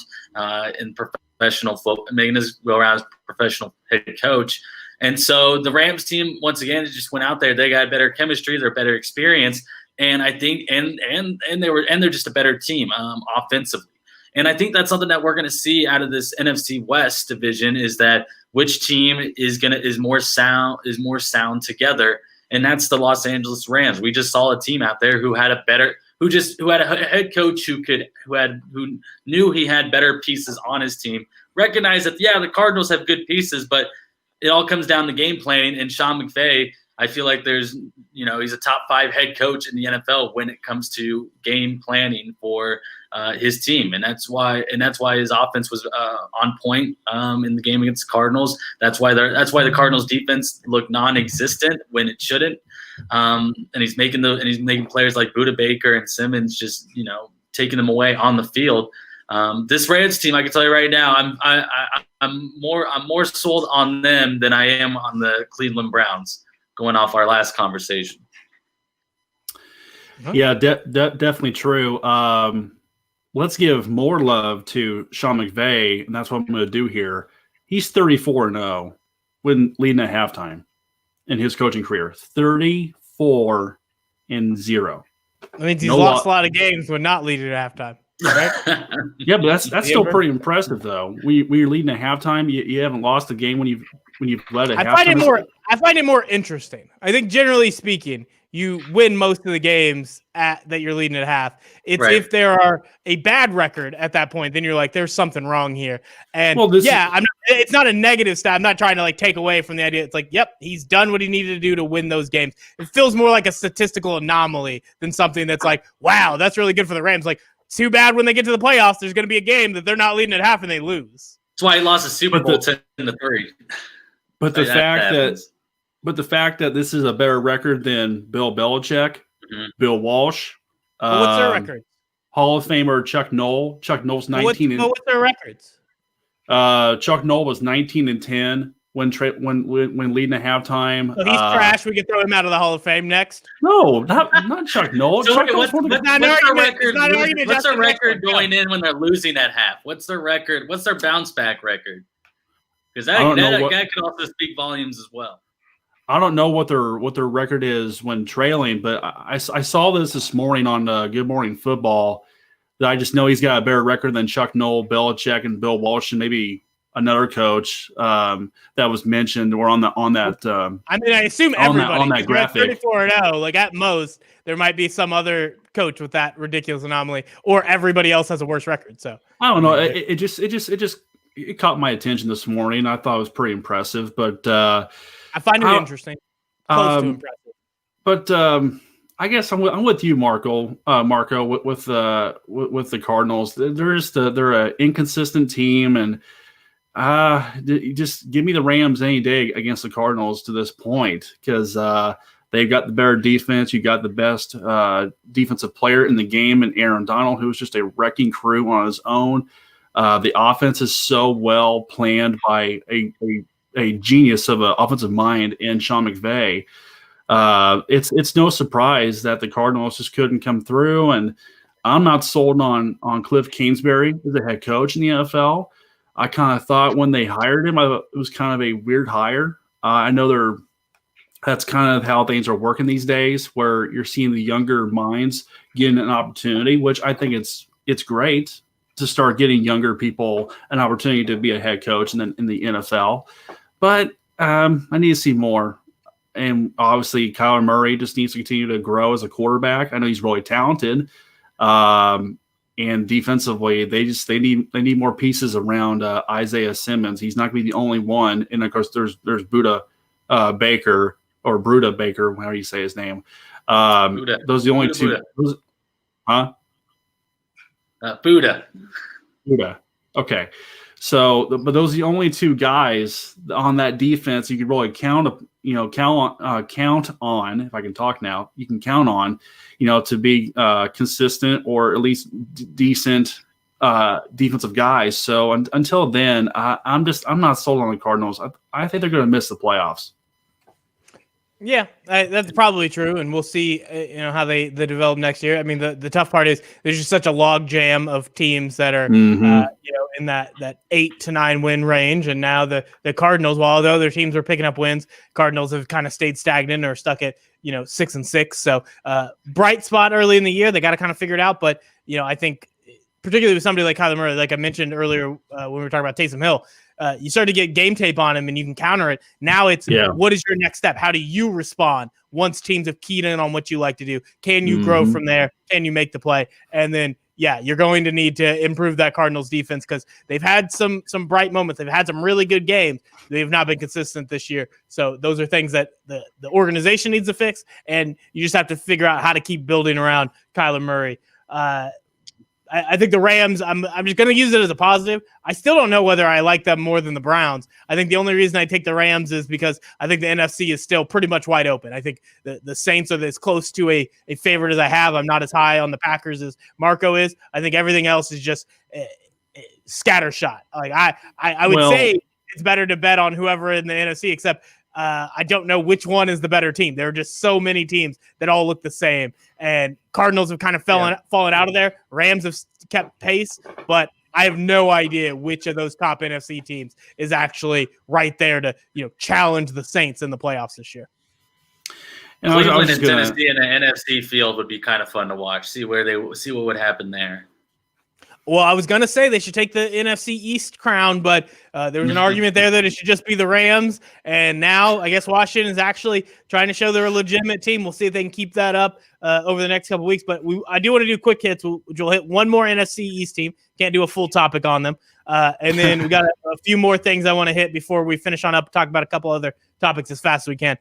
in professional football, making his go around as professional head coach. And so the Rams team once again just went out there. They got better chemistry, they're better experience. And I think, and they're just a better team offensively. And I think that's something that we're going to see out of this NFC West division is that which team is more sound together, and that's the Los Angeles Rams. We just saw a team out there who had a head coach who knew he had better pieces on his team. Recognized that the Cardinals have good pieces, but it all comes down to game planning. And Sean McVay, I feel like he's a top 5 head coach in the NFL when it comes to game planning for his team, and that's why his offense was on point in the game against the Cardinals. That's why the Cardinals defense looked non-existent when it shouldn't, and he's making players like Budda Baker and Simmons just taking them away on the field. This Rams team, I can tell you right now, I'm more sold on them than I am on the Cleveland Browns. Going off our last conversation. Yeah, definitely true. Let's give more love to Sean McVay, and that's what I'm going to do here. He's 34-0 when leading at halftime in his coaching career. 34-0. That means he's lost a lot of games when not leading at halftime. Right? Yeah, but that's still pretty impressive, though. When you're leading at halftime, you haven't lost a game when you've led at halftime. I find it more interesting. I think generally speaking, you win most of the games that you're leading at half. It's right. If there are a bad record at that point, then you're like, there's something wrong here. And it's not a negative stat. I'm not trying to like take away from the idea. It's like, yep, he's done what he needed to do to win those games. It feels more like a statistical anomaly than something that's like, wow, that's really good for the Rams. Like, too bad when they get to the playoffs, there's going to be a game that they're not leading at half and they lose. That's why he lost the Super Bowl 10-3. But the fact that this is a better record than Bill Belichick, Bill Walsh. What's their record? Hall of Famer Chuck Noll. Chuck Noll's 19. What's their records? Chuck Noll was 19-10 when leading at halftime. So he's trash. We can throw him out of the Hall of Fame next. No, not Chuck Noll. So what's their record going in when they're losing at half? What's their record? What's their bounce back record? Because that could also speak volumes as well. I don't know what their record is when trailing, but I saw this morning on Good Morning Football that I just know he's got a better record than Chuck Noll, Belichick, and Bill Walsh, and maybe another coach that was mentioned or on that. I assume everybody on that graphic. 34-0. Like at most, there might be some other coach with that ridiculous anomaly, or everybody else has a worse record. So I don't know. It just caught my attention this morning. I thought it was pretty impressive, but I find it interesting. Close to impressive. But I guess I'm with you, Marco, with the Cardinals. They're an inconsistent team, and just give me the Rams any day against the Cardinals to this point, because they've got the better defense. You got the best defensive player in the game, and Aaron Donald, who's just a wrecking crew on his own. The offense is so well planned by a genius of an offensive mind in Sean McVay. It's no surprise that the Cardinals just couldn't come through, and I'm not sold on Cliff Kingsbury as a head coach in the NFL. I kind of thought when they hired him, it was kind of a weird hire. I know that's kind of how things are working these days, where you're seeing the younger minds getting an opportunity, which I think it's great to start getting younger people an opportunity to be a head coach in the NFL. But I need to see more. And obviously, Kyler Murray just needs to continue to grow as a quarterback. I know he's really talented. And defensively, they need more pieces around Isaiah Simmons. He's not going to be the only one. And of course, there's Buda Baker, or Bruda Baker, however you say his name. Buda. Those are the only two. Buda. Okay. So, but those are the only two guys on that defense you could really count on. If I can talk now, you can count on, to be consistent or at least decent defensive guys. So until then, I'm not sold on the Cardinals. I think they're going to miss the playoffs. Yeah, that's probably true, and we'll see. How they develop next year. I mean, the tough part is there's just such a log jam of teams that are in that 8 to 9 win range, and now the Cardinals, while although their teams are picking up wins, Cardinals have kind of stayed stagnant or stuck at 6-6. So bright spot early in the year, they got to kind of figure it out. But I think particularly with somebody like Kyler Murray, like I mentioned earlier when we were talking about Taysom Hill. You start to get game tape on him and you can counter it. Now it's what is your next step? How do you respond once teams have keyed in on what you like to do? Can you grow from there? Can you make the play? And then, you're going to need to improve that Cardinals defense because they've had some bright moments. They've had some really good games. They've not been consistent this year. So those are things that the organization needs to fix, and you just have to figure out how to keep building around Kyler Murray. I think the Rams, I'm just going to use it as a positive. I still don't know whether I like them more than the Browns. I think the only reason I take the Rams is because I think the NFC is still pretty much wide open. I think the Saints are as close to a favorite as I have. I'm not as high on the Packers as Marco is. I think everything else is just scattershot. Like I would say it's better to bet on whoever in the NFC, except I don't know which one is the better team. There are just so many teams that all look the same. And Cardinals have kind of fallen out of there. Rams have kept pace, but I have no idea which of those top NFC teams is actually right there to challenge the Saints in the playoffs this year. And I was Cleveland just and gonna, Tennessee in an NFC field would be kind of fun to watch. See what would happen there. Well, I was going to say they should take the NFC East crown, but there was an argument there that it should just be the Rams. And now I guess Washington is actually trying to show they're a legitimate team. We'll see if they can keep that up over the next couple of weeks. But I do want to do quick hits. We'll hit one more NFC East team. Can't do a full topic on them. And then we got a few more things I want to hit before we finish on up, talk about a couple other topics as fast as we can.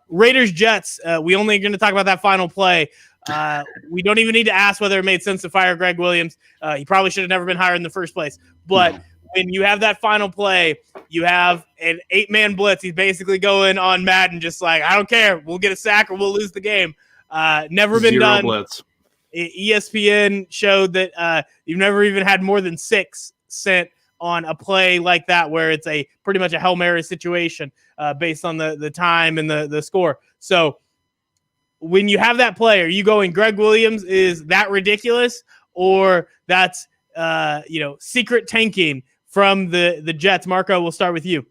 Raiders Jets. We only going to talk about that final play. We don't even need to ask whether it made sense to fire Greg Williams. He probably should have never been hired in the first place. But when you have that final play, you have an 8-man blitz. He's basically going on Madden, just like, I don't care. We'll get a sack or we'll lose the game. Never been done. Blitz. ESPN showed that you've never even had more than 6 sent on a play like that, where it's a pretty much a Hail Mary situation based on the time and the score. So when you have that play, are you going Greg Williams is that ridiculous, or that's secret tanking from the Jets? Marco, we'll start with you.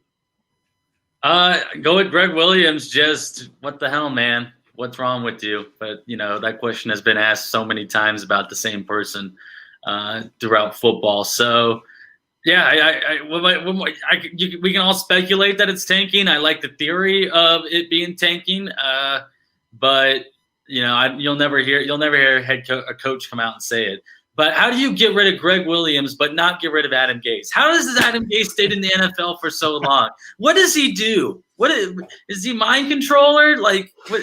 Go with Greg Williams. Just what the hell, man? What's wrong with you? But that question has been asked so many times about the same person throughout football. So yeah, we can all speculate that it's tanking. I like the theory of it being tanking. But you'll never hear a coach come out and say it. But how do you get rid of Greg Williams but not get rid of Adam Gase? How does Adam Gase stayed in the NFL for so long? What does he do? What is he mind controller? Like, what?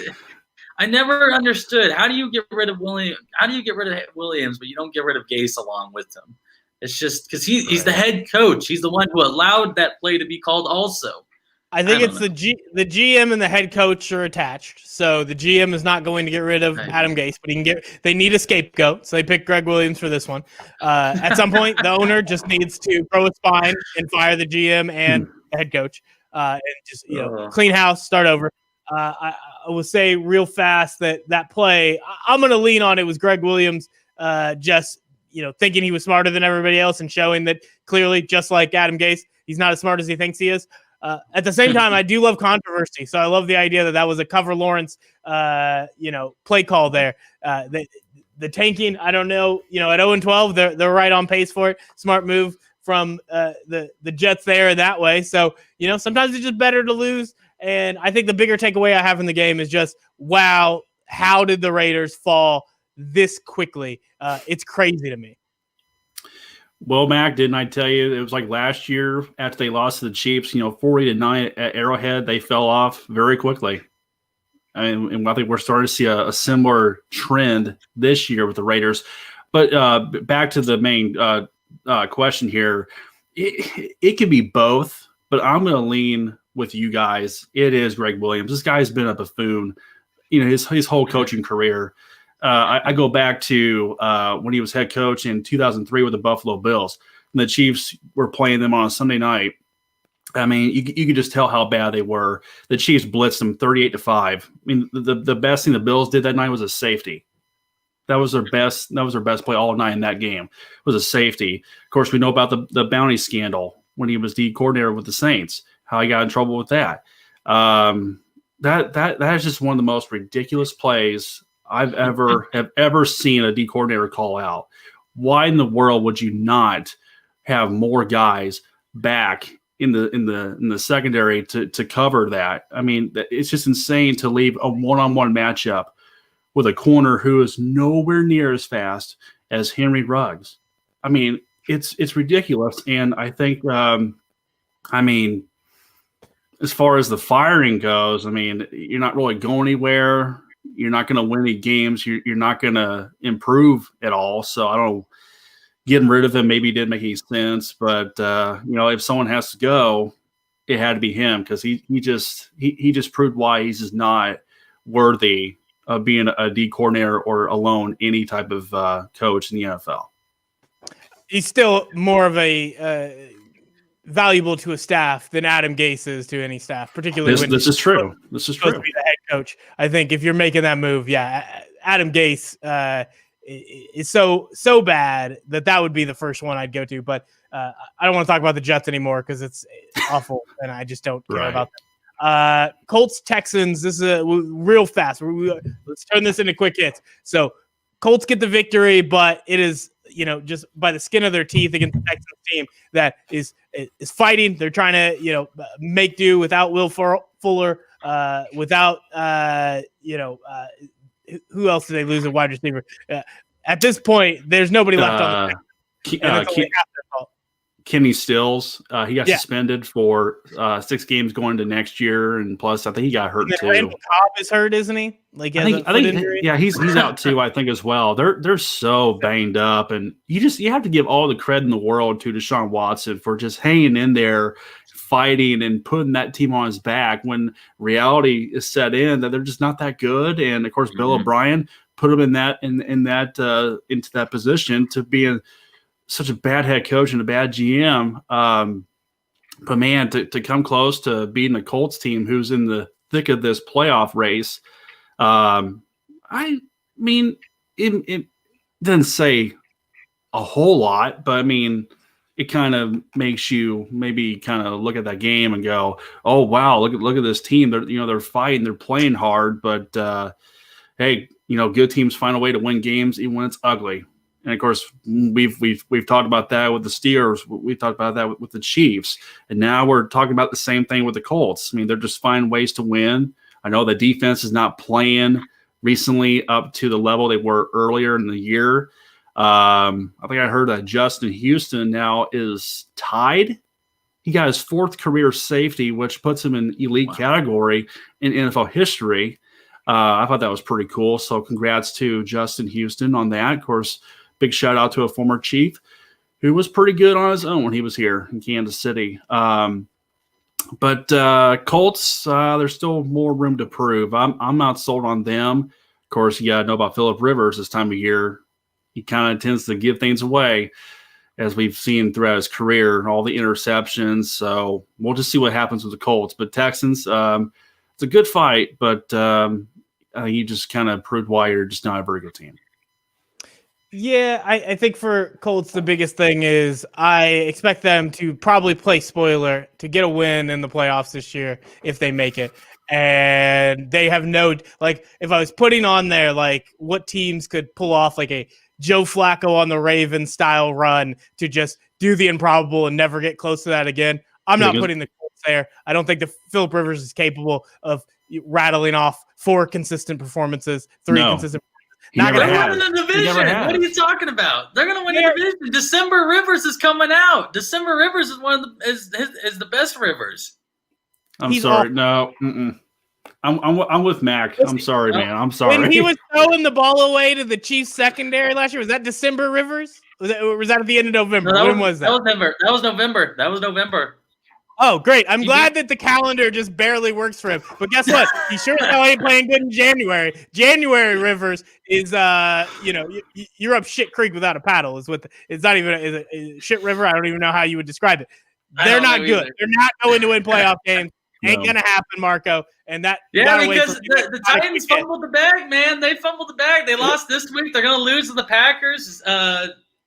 I never understood. How do you get rid of Williams? How do you get rid of Williams but you don't get rid of Gase along with him? It's just because he's the head coach. He's the one who allowed that play to be called also. I think it's the GM and the head coach are attached. So the GM is not going to get rid of Adam Gase, but they need a scapegoat. So they picked Greg Williams for this one. At some point, the owner just needs to throw a spine and fire the GM and the head coach and just clean house, start over. I will say real fast that play, I'm going to lean on it was Greg Williams just thinking he was smarter than everybody else and showing that clearly, just like Adam Gase, he's not as smart as he thinks he is. At the same time, I do love controversy, so I love the idea that was a cover Lawrence, play call there. The tanking, I don't know, at 0-12, they're right on pace for it. Smart move from the Jets there that way. So sometimes it's just better to lose. And I think the bigger takeaway I have in the game is just, wow, how did the Raiders fall this quickly? It's crazy to me. Well, Mac, didn't I tell you it was like last year after they lost to the Chiefs, 40-9 at Arrowhead, they fell off very quickly. And I think we're starting to see a similar trend this year with the Raiders. But back to the main question here, it could be both, but I'm going to lean with you guys. It is Greg Williams. This guy's been a buffoon, his whole coaching career. I go back to when he was head coach in 2003 with the Buffalo Bills, and the Chiefs were playing them on a Sunday night. I mean, you could just tell how bad they were. The Chiefs blitzed them 38-5. I mean, the best thing the Bills did that night was a safety. That was their best. That was their best play all night in that game. Was a safety. Of course, we know about the bounty scandal when he was the coordinator with the Saints. How he got in trouble with that. That is just one of the most ridiculous plays I've ever seen a D coordinator call out. Why in the world would you not have more guys back in the secondary to cover that? I mean, it's just insane to leave a one-on-one matchup with a corner who is nowhere near as fast as Henry Ruggs. I mean, it's ridiculous. And I think, as far as the firing goes, I mean, you're not really going anywhere. You're not going to win any games. You're not going to improve at all. So I don't know, getting rid of him maybe didn't make any sense. But, if someone has to go, it had to be him because he just proved why he's just not worthy of being a D coordinator or alone any type of coach in the NFL. He's still more of a valuable to a staff than Adam Gase is to any staff, particularly when this is true. This is true. To be the head coach. I think if you're making that move, Adam Gase is so bad that would be the first one I'd go to. But I don't want to talk about the Jets anymore because it's awful, and I just don't care about Colts Texans. This is real fast. Let's turn this into quick hits. So Colts get the victory, but it is just by the skin of their teeth against the Texans team that is fighting. They're trying to make do without Will Fuller, without who else did they lose a wide receiver? At this point, there's nobody left on the Texans. Kenny Stills, he got suspended for 6 games going into next year, and plus I think he got hurt too. Randall Cobb is hurt, isn't he? Like he has a foot injury? Yeah, he's out too. I think as well. They're so banged up, and you have to give all the credit in the world to Deshaun Watson for just hanging in there, fighting and putting that team on his back when reality is set in that they're just not that good. And of course, Bill O'Brien put him into that position to be such a bad head coach and a bad GM. But man, to come close to beating the Colts team who's in the thick of this playoff race, I mean, it doesn't say a whole lot, but I mean, it kind of makes you maybe kind of look at that game and go, oh, wow, look at this team. They're fighting, they're playing hard, but hey, good teams find a way to win games even when it's ugly. And of course, we've talked about that with the Steelers. We've talked about that with the Chiefs, and now we're talking about the same thing with the Colts. I mean, they're just finding ways to win. I know the defense is not playing recently up to the level they were earlier in the year. I think I heard that Justin Houston now is tied. He got his 4th career safety, which puts him in elite category in NFL history. I thought that was pretty cool. So congrats to Justin Houston on that. Of course, big shout out to a former Chief who was pretty good on his own when he was here in Kansas City. But Colts, there's still more room to prove. I'm not sold on them. Of course, you got to know about Phillip Rivers this time of year. He kind of tends to give things away, as we've seen throughout his career, all the interceptions. So we'll just see what happens with the Colts. But Texans, it's a good fight, but you just kind of proved why you're just not a very good team. Yeah, I think for Colts, the biggest thing is I expect them to probably play spoiler to get a win in the playoffs this year if they make it. And they have if I was putting on there, what teams could pull off a Joe Flacco on the Ravens style run to just do the improbable and never get close to that again, I'm not putting the Colts there. I don't think Phillip Rivers is capable of rattling off 4 consistent performances, 3 consistent. Not going to win the division. What are you talking about? They're going to win the division. December Rivers is coming out. December Rivers is is the best Rivers. He's sorry. No. I'm with Mac. I'm sorry, man. I'm sorry. When he was throwing the ball away to the Chiefs secondary last year, was that December Rivers? Was that at the end of November? No, when was that? That was November. Oh, great. I'm glad that the calendar just barely works for him. But guess what? He sure as hell ain't playing good in January. January Rivers is, you're up shit creek without a paddle. It's not even a shit river. I don't even know how you would describe it. They're not good. Either. They're not going to win playoff games. Ain't going to happen, Marco. And that because the Titans fumbled the bag, man. They fumbled the bag. They lost this week. They're going to lose to the Packers.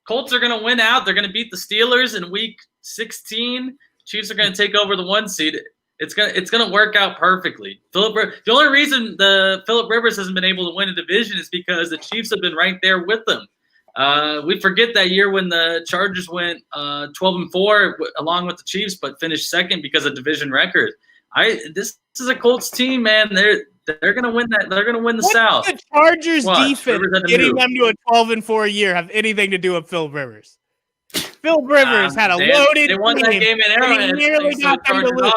Colts are going to win out. They're going to beat the Steelers in week 16. Chiefs are going to take over the 1 seed. It's gonna work out perfectly. The only reason Phillip Rivers hasn't been able to win a division is because the Chiefs have been right there with them. We forget that year when the Chargers went 12-4 along with the Chiefs, but finished second because of division record. This is a Colts team, man. They're gonna win that. They're gonna win the South. The Chargers defense getting them to a 12-4 year have anything to do with Phillip Rivers? Phil Rivers had a loaded They won that game in Arrowhead. Nearly got them to lose.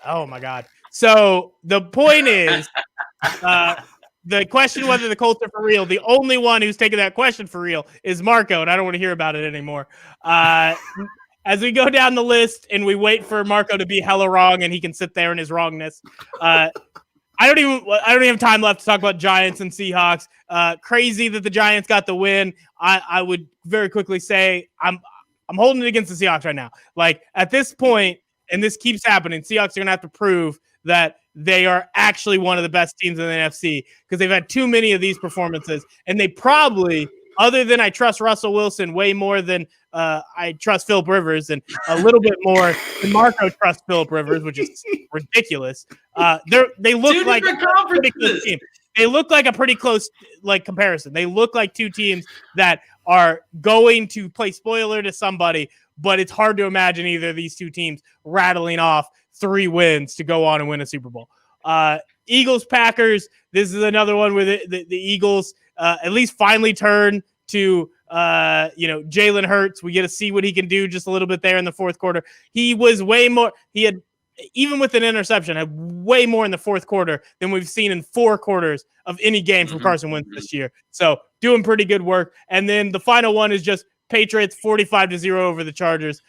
Oh, my God. So the point is, the question whether the Colts are for real, the only one who's taking that question for real is Marco, and I don't want to hear about it anymore. As we go down the list and we wait for Marco to be hella wrong and he can sit there in his wrongness, I don't even have time left to talk about Giants and Seahawks. Crazy that the Giants got the win. I would very quickly say I'm holding it against the Seahawks right now. At this point, and this keeps happening, Seahawks are going to have to prove that they are actually one of the best teams in the NFC because they've had too many of these performances, and they probably other than I trust Russell Wilson way more than I trust Phillip Rivers, and a little bit more than Marco trusts Phillip Rivers, which is ridiculous. They look like a pretty close team. They look like a pretty close comparison. They look like two teams that are going to play spoiler to somebody, but it's hard to imagine either of these two teams rattling off 3 wins to go on and win a Super Bowl. Eagles, Packers, this is another one where the Eagles at least finally turn to Jalen Hurts. We get to see what he can do just a little bit there in the fourth quarter. He was way more – he had – even with an interception, had way more in the fourth quarter than we've seen in 4 quarters of any game from Carson Wentz this year. So doing pretty good work. And then the final one is just Patriots 45-0 over the Chargers.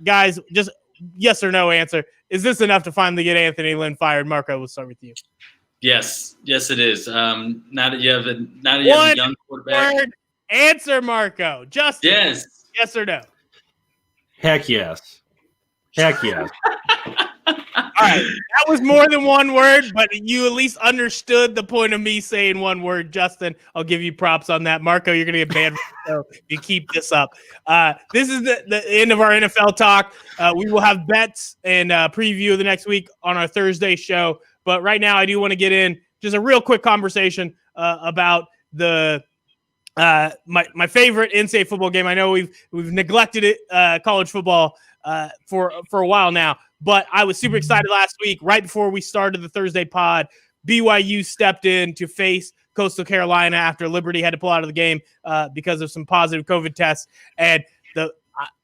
Guys, just yes or no answer. Is this enough to finally get Anthony Lynn fired? Marco, we'll start with you. Yes, it is. Now that you have a young quarterback. Word answer, Marco. Justin. Yes or no? Heck yes. Heck yes. All right, that was more than one word, but you at least understood the point of me saying one word, Justin. I'll give you props on that. Marco, you're going to get banned if you keep this up. This is the end of our NFL talk. We will have bets and preview of the next week on our Thursday show. But right now, I do want to get in just a real quick conversation about the my favorite NCAA football game. I know we've neglected it, college football, for a while now. But I was super excited last week, right before we started the Thursday pod. BYU stepped in to face Coastal Carolina after Liberty had to pull out of the game because of some positive COVID tests. And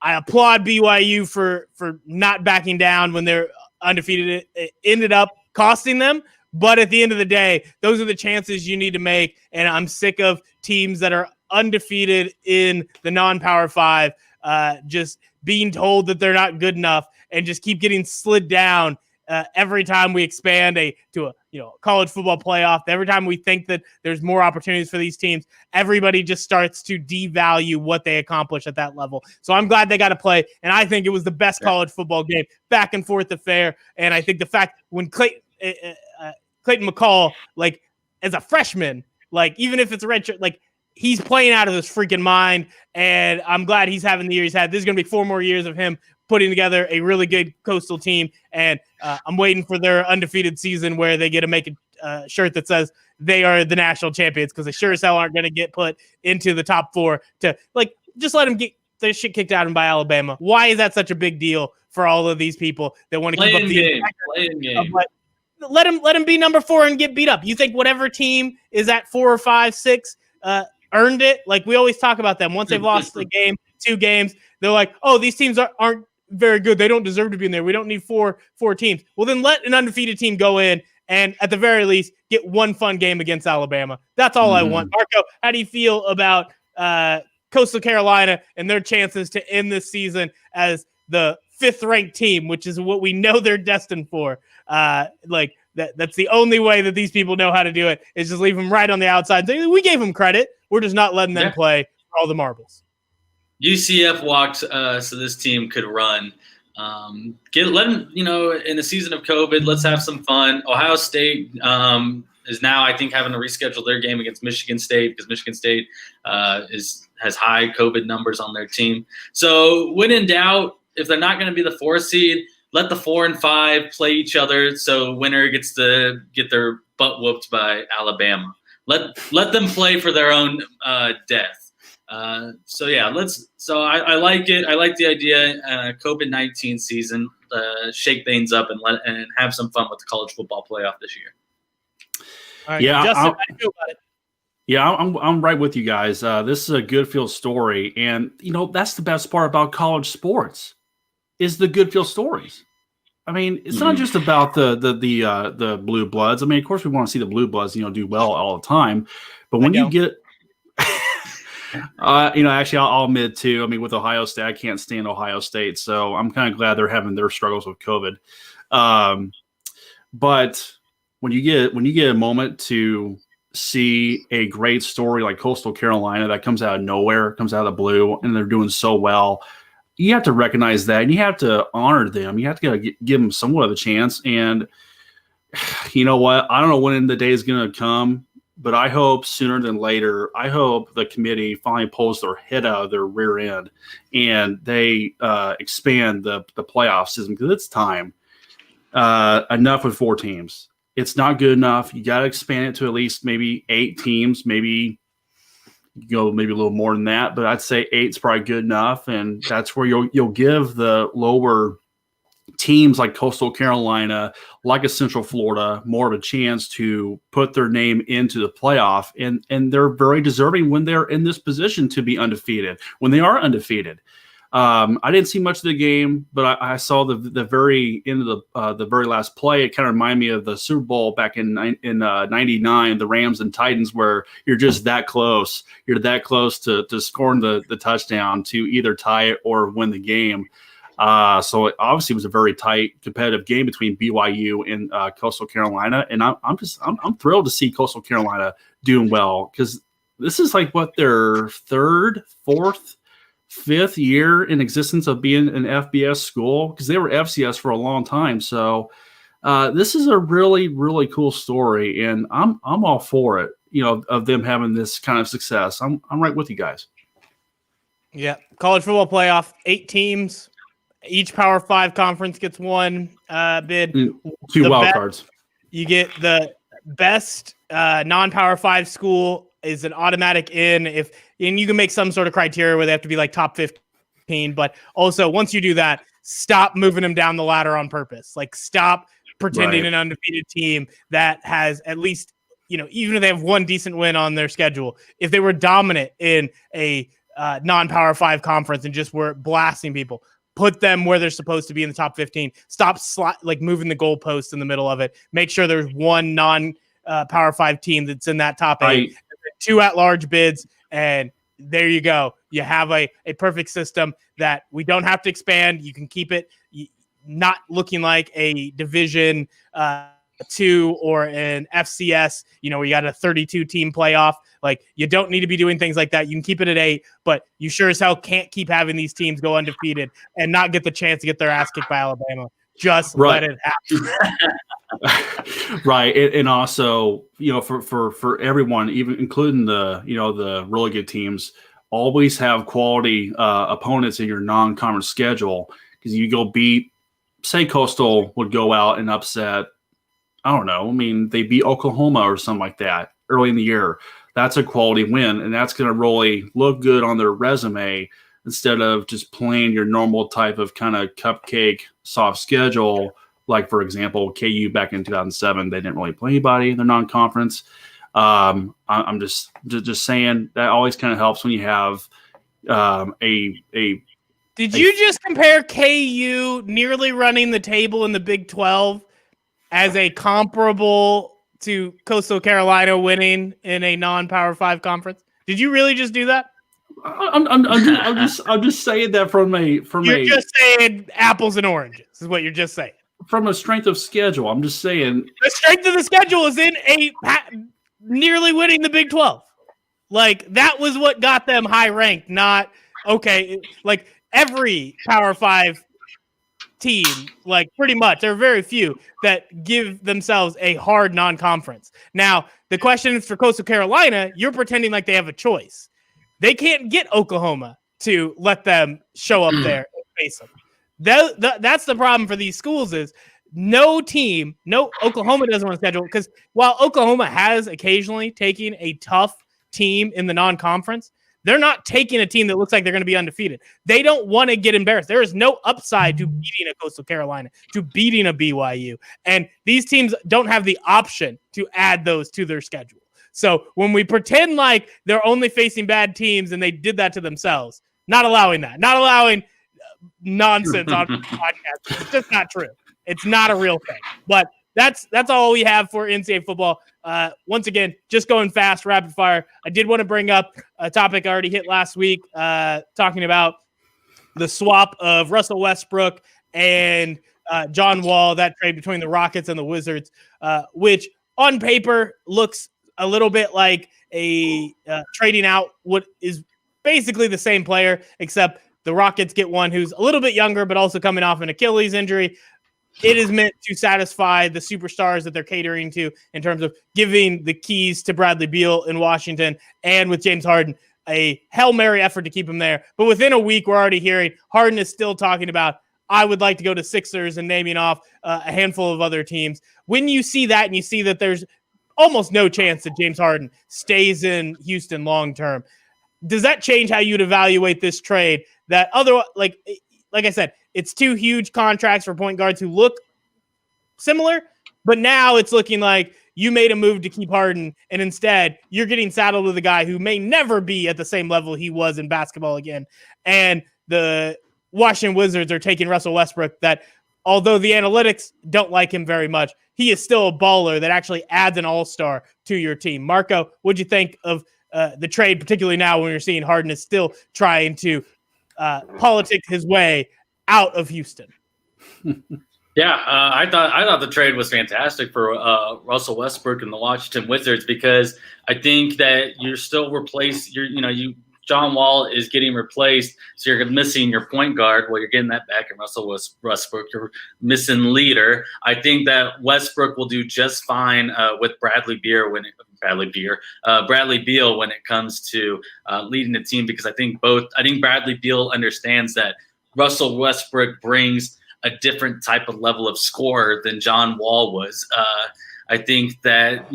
I applaud BYU for not backing down when they're undefeated. It ended up costing them. But at the end of the day, those are the chances you need to make. And I'm sick of teams that are undefeated in the non-Power 5 just being told that they're not good enough and just keep getting slid down every time we expand to a college football playoff. Every time we think that there's more opportunities for these teams, everybody just starts to devalue what they accomplish at that level. So I'm glad they got to play, and I think it was the best college football game, back and forth affair. And I think the fact when Clayton McCall, as a freshman, even if it's a red shirt, he's playing out of his freaking mind, and I'm glad he's having the year he's had. This is going to be 4 more years of him putting together a really good Coastal team, and I'm waiting for their undefeated season where they get to make a shirt that says they are the national champions, because they sure as hell aren't going to get put into the top 4 to just let them get their shit kicked out of them by Alabama. Why is that such a big deal for all of these people that want to keep up the game? Let them be number 4 and get beat up. You think whatever team is at 4 or 5, 6 earned it? We always talk about them. Once they've lost a game, 2 games, they're like, oh, these teams aren't very good. They don't deserve to be in there. We don't need four teams. Well, then let an undefeated team go in and at the very least get one fun game against Alabama. That's all I want. Marco, how do you feel about Coastal Carolina and their chances to end this season as the 5th ranked team, which is what we know they're destined for? That's the only way that these people know how to do it, is just leave them right on the outside. We gave them credit. We're just not letting them play for all the marbles. UCF walked so this team could run. Let them, in the season of COVID, let's have some fun. Ohio State is now, I think, having to reschedule their game against Michigan State because Michigan State has high COVID numbers on their team. So when in doubt, if they're not going to be the 4th seed, let the 4 and 5 play each other, so winner gets to get their butt whooped by Alabama. Let them play for their own death. I like it. I like the idea. COVID-19 season, shake things up and have some fun with the college football playoff this year. All right, Justin, how do you feel about it? Yeah, I'm right with you guys. This is a good feel story, and that's the best part about college sports is the good feel stories. I mean, it's not just about the blue bloods. I mean, of course, we want to see the blue bloods do well all the time, but when you get actually, I'll admit too. I mean, with Ohio State, I can't stand Ohio State, so I'm kind of glad they're having their struggles with COVID. But when you get a moment to see a great story like Coastal Carolina that comes out of nowhere, comes out of the blue, and they're doing so well, you have to recognize that, and you have to honor them. You have to give them somewhat of a chance. And you know what? I don't know when the day is going to come, but I hope sooner than later, I hope the committee finally pulls their head out of their rear end and they expand the playoff system, because it's time. Enough with 4 teams. It's not good enough. You got to expand it to at least maybe 8 teams, maybe maybe a little more than that, but I'd say 8's probably good enough, and that's where you'll give the lower teams like Coastal Carolina, like a Central Florida, more of a chance to put their name into the playoff, and they're very deserving when they're in this position to be undefeated, when they are undefeated. I didn't see much of the game, but I saw the very end of the very last play. It kind of reminded me of the Super Bowl back in '99, the Rams and Titans, where you're just that close. You're that close to scoring the touchdown to either tie it or win the game. So it obviously was a very tight, competitive game between BYU and Coastal Carolina, and I'm thrilled to see Coastal Carolina doing well, because this is like what, their 3rd, 4th, 5th year in existence of being an FBS school, because they were FCS for a long time. So this is a really, really cool story, and I'm all for it. Of them having this kind of success. I'm right with you guys. Yeah, college football playoff, 8 teams. Each Power 5 conference gets one bid. 2 wild cards. You get the best non-Power 5 school is an automatic in, and you can make some sort of criteria where they have to be like top 15, but also once you do that, stop moving them down the ladder on purpose. Like, stop pretending an undefeated team that has at least, even if they have one decent win on their schedule, if they were dominant in a non-Power 5 conference and just were blasting people, put them where they're supposed to be in the top 15. Stop moving the goalposts in the middle of it. Make sure there's one Power 5 team that's in that top 8. 2 at-large bids, and there you go. You have a perfect system that we don't have to expand. You can keep it not looking like a Division 2 or an FCS, where you got a 32-team playoff. Like, you don't need to be doing things like that. You can keep it at 8, but you sure as hell can't keep having these teams go undefeated and not get the chance to get their ass kicked by Alabama. Just let it happen. Right. And also, for everyone, even including the really good teams, always have quality opponents in your non-conference schedule, because you go beat, say Coastal would go out and upset, I don't know, they beat Oklahoma or something like that early in the year. That's a quality win, and that's going to really look good on their resume, instead of just playing your normal type of kind of cupcake soft schedule. Like, for example, KU back in 2007, they didn't really play anybody in their non-conference. I'm just saying that always kind of helps when you have a. Did you just compare KU nearly running the table in the Big 12 as a comparable to Coastal Carolina winning in a non-Power 5 conference? Did you really just do that? I'm just saying that You're just saying apples and oranges is what you're just saying. From a strength of schedule, I'm just saying the strength of the schedule is in nearly winning the Big 12. Like, that was what got them high ranked. Not like every Power 5 team, like, pretty much, there are very few that give themselves a hard non-conference. Now, the question is, for Coastal Carolina, you're pretending like they have a choice. They can't get Oklahoma to let them show up there and face them. That's the problem for these schools, is Oklahoma doesn't want to schedule, because while Oklahoma has occasionally taken a tough team in the non-conference, they're not taking a team that looks like they're going to be undefeated. They don't want to get embarrassed. There is no upside to beating a Coastal Carolina, to beating a BYU. And these teams don't have the option to add those to their schedule. So when we pretend like they're only facing bad teams and they did that to themselves, not allowing nonsense on podcasts. It's just not true. It's not a real thing. But that's all we have for NCAA football. Once again, just going fast, rapid fire. I did want to bring up a topic I already hit last week, talking about the swap of Russell Westbrook and John Wall, that trade between the Rockets and the Wizards, which on paper looks a little bit like a trading out what is basically the same player, except the Rockets get one who's a little bit younger, but also coming off an Achilles injury. it is meant to satisfy the superstars that they're catering to in terms of giving the keys to Bradley Beal in Washington and with James Harden, a Hail Mary effort to keep him there. But within a week, we're already hearing Harden is still talking about, I would like to go to Sixers and naming off a handful of other teams. When you see that and you see that there's almost no chance that James Harden stays in Houston long term, does that change how you'd evaluate this trade? That other, like I said, it's two huge contracts for point guards who look similar, but now it's looking like you made a move to keep Harden, and instead you're getting saddled with a guy who may never be at the same level he was in basketball again. And the Washington Wizards are taking Russell Westbrook, that although the analytics don't like him very much, he is still a baller that actually adds an all-star to your team. Marco, what'd you think of the trade, particularly now when you're seeing Harden is still trying to politic his way out of Houston? Yeah, I thought the trade was fantastic for Russell Westbrook and the Washington Wizards, because I think that you're still John Wall is getting replaced, so you're missing your point guard. Well, you're getting that back in Russell Westbrook. You're missing leader. I think that Westbrook will do just fine with Bradley Beal when it comes to leading the team, because I think Bradley Beal understands that Russell Westbrook brings a different type of level of scorer than John Wall was. I think that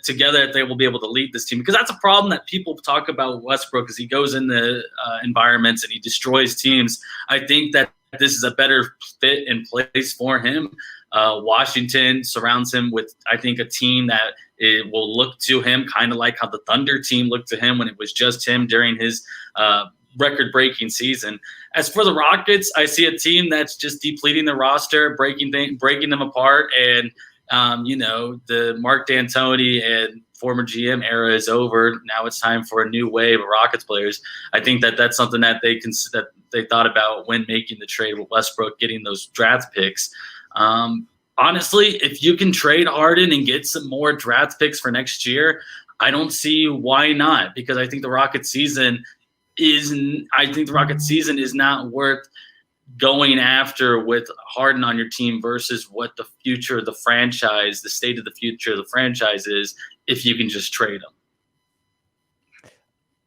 together they will be able to lead this team, because that's a problem that people talk about Westbrook, is he goes into environments and he destroys teams. I think that this is a better fit and place for him. Washington surrounds him with, I think, a team that it will look to him kind of like how the Thunder team looked to him when it was just him during his record-breaking season. As for the Rockets, I see a team that's just depleting the roster, breaking them apart, and the Mark D'Antoni and former GM era is over. Now it's time for a new wave of Rockets players. I think that that's something that they thought about when making the trade with Westbrook, getting those draft picks. Honestly, if you can trade Harden and get some more draft picks for next year, I don't see why not, because I think the Rockets season is not worth going after with Harden on your team versus what the future of the franchise, the state of the future of the franchise is, if you can just trade them.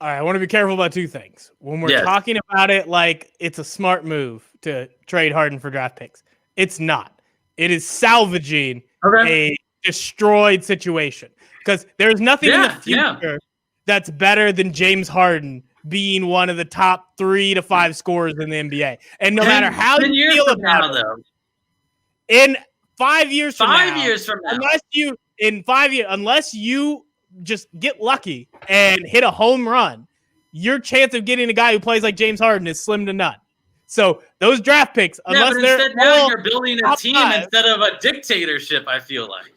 All right, I want to be careful about two things. When we're talking about it like it's a smart move to trade Harden for draft picks, it's not. It is salvaging a destroyed situation, because there's nothing in the future that's better than James Harden being one of the top 3 to 5 scorers in the NBA. And no matter how you feel about it, in 5 years from now, unless you just get lucky and hit a home run, your chance of getting a guy who plays like James Harden is slim to none. So those draft picks, unless you're building a team instead of a dictatorship, I feel like.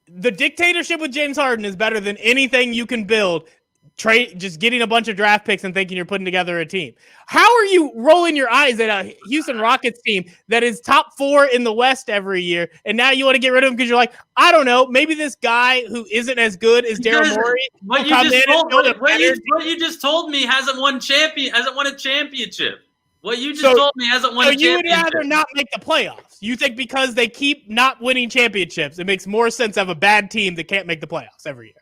The dictatorship with James Harden is better than anything you can build. Just getting a bunch of draft picks and thinking you're putting together a team. How are you rolling your eyes at a Houston Rockets team that is top 4 in the West every year, and now you want to get rid of him because you're like, I don't know, maybe this guy who isn't as good as Daryl Morey. What you just told me hasn't won a championship. What you just told me hasn't won a championship. So you would rather not make the playoffs. You think because they keep not winning championships, it makes more sense to have a bad team that can't make the playoffs every year.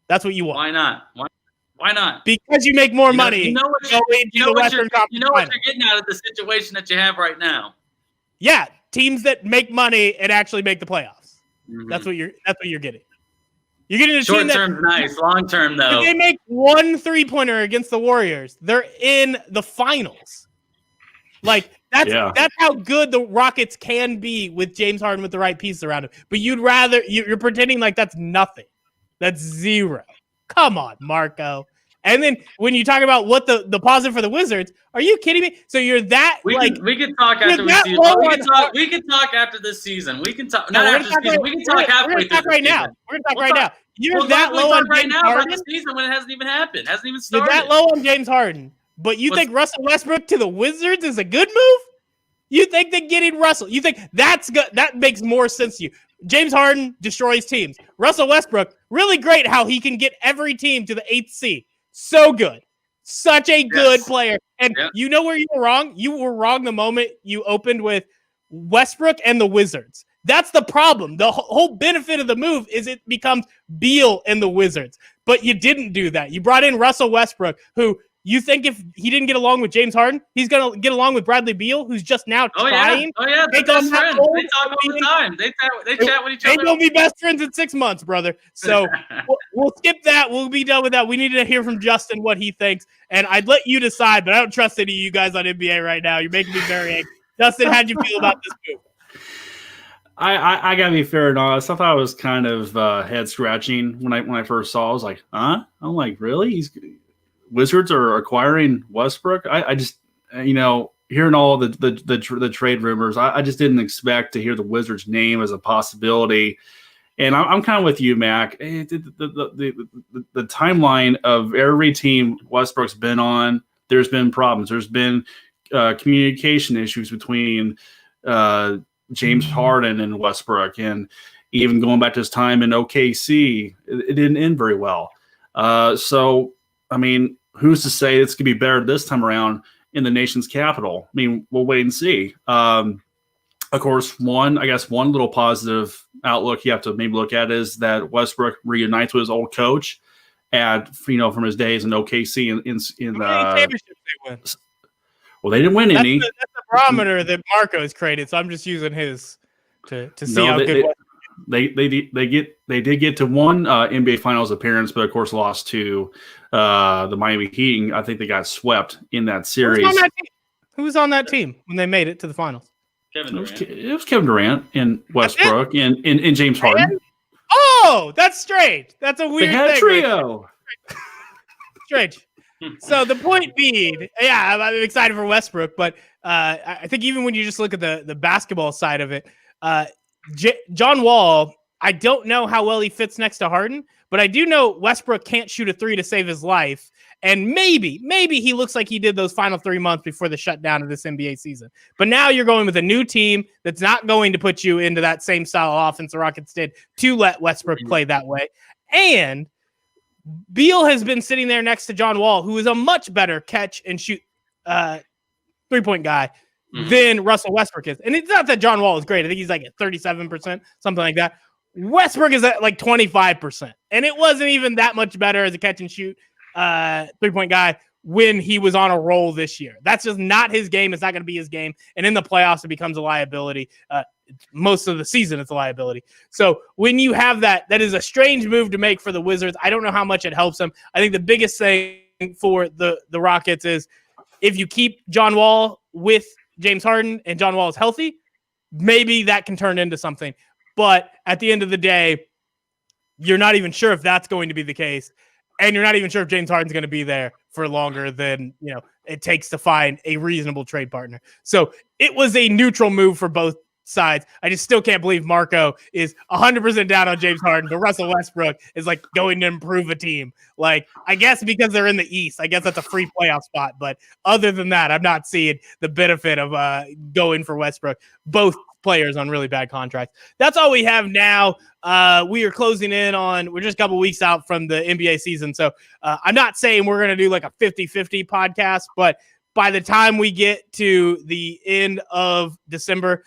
That's what you want. Why not? Why not? Because you make more money. You know what you're getting out of the situation that you have right now. Yeah, teams that make money and actually make the playoffs. Mm-hmm. That's what you're getting. You're getting a team short-term nice, long-term though. If they make one 3-pointer against the Warriors, they're in the finals. Like that's how good the Rockets can be with James Harden with the right pieces around him. But you're pretending like that's nothing. That's zero. Come on, Marco. And then when you talk about what the positive for the Wizards, are you kidding me? So you're that we can talk after the season. We can talk after this season. We can talk not after the season. We can talk halfway through the season. We're gonna talk right now. You're that low on James Harden about the season when it hasn't even happened. Hasn't even started. You're that low on James Harden, but you think Russell Westbrook to the Wizards is a good move? You think that getting Russell? You think that's good? That makes more sense to you. James Harden destroys teams. Russell Westbrook, really great how he can get every team to the 8th seed. So good. Such a good player. And you know where you were wrong? You were wrong the moment you opened with, Westbrook and the Wizards. That's the problem. The whole benefit of the move is it becomes Beal and the Wizards. But you didn't do that. You brought in Russell Westbrook, who you think if he didn't get along with James Harden, he's going to get along with Bradley Beal, who's just now trying. They're best friends. They talk all the time. They chat with each other. They will be best friends in 6 months, brother. So we'll skip that. We'll be done with that. We need to hear from Justin what he thinks. And I'd let you decide, but I don't trust any of you guys on NBA right now. You're making me very angry. Justin, how'd you feel about this move? I gotta be fair and honest. I thought it was kind of head scratching when I first saw. I was like, huh? I'm like, really? Wizards are acquiring Westbrook. I just hearing all the trade rumors, I just didn't expect to hear the Wizards name as a possibility. And I'm kind of with you, Mac. The timeline of every team Westbrook's been on, there's been problems. There's been communication issues between James Harden and Westbrook, and even going back to his time in OKC, it didn't end very well. So, I mean, who's to say it's going to be better this time around in the nation's capital? I mean, we'll wait and see. Of course, one little positive outlook you have to maybe look at is that Westbrook reunites with his old coach from his days in OKC. In how many championships they win? Well, they didn't win any. That's the barometer that Marco has created, so I'm just using his to see how good. They did get to one NBA Finals appearance, but of course lost to the Miami Heat. And I think they got swept in that series. Who was on that team when they made it to the finals? Kevin Durant. It was Kevin Durant and Westbrook and James Harden. Oh, that's strange. That's a weird thing. They had a trio. Strange. So the point being, yeah, I'm excited for Westbrook, but I think even when you just look at the basketball side of it, John Wall, I don't know how well he fits next to Harden, but I do know Westbrook can't shoot a three to save his life. And maybe he looks like he did those final 3 months before the shutdown of this NBA season. But now you're going with a new team that's not going to put you into that same style of offense the Rockets did to let Westbrook play that way. And Beal has been sitting there next to John Wall, who is a much better catch and shoot three-point guy than Russell Westbrook is. And it's not that John Wall is great. I think he's like at 37%, something like that. Westbrook is at like 25%. And it wasn't even that much better as a catch and shoot three-point guy when he was on a roll this year. That's just not his game. It's not going to be his game. And in the playoffs, it becomes a liability. Most of the season, it's a liability. So when you have that is a strange move to make for the Wizards. I don't know how much it helps them. I think the biggest thing for the Rockets is if you keep John Wall with James Harden and John Wall is healthy, maybe that can turn into something. But at the end of the day, you're not even sure if that's going to be the case. And you're not even sure if James Harden's going to be there for longer than it takes to find a reasonable trade partner. So it was a neutral move for both sides. I just still can't believe Marco is 100% down on James Harden, but Russell Westbrook is like going to improve a team. Like, I guess because they're in the East, I guess that's a free playoff spot. But other than that, I'm not seeing the benefit of going for Westbrook. Both players on really bad contracts. That's all we have now. We are closing in on, we're just a couple weeks out from the NBA season. So I'm not saying we're going to do like a 50-50 podcast, but by the time we get to the end of December,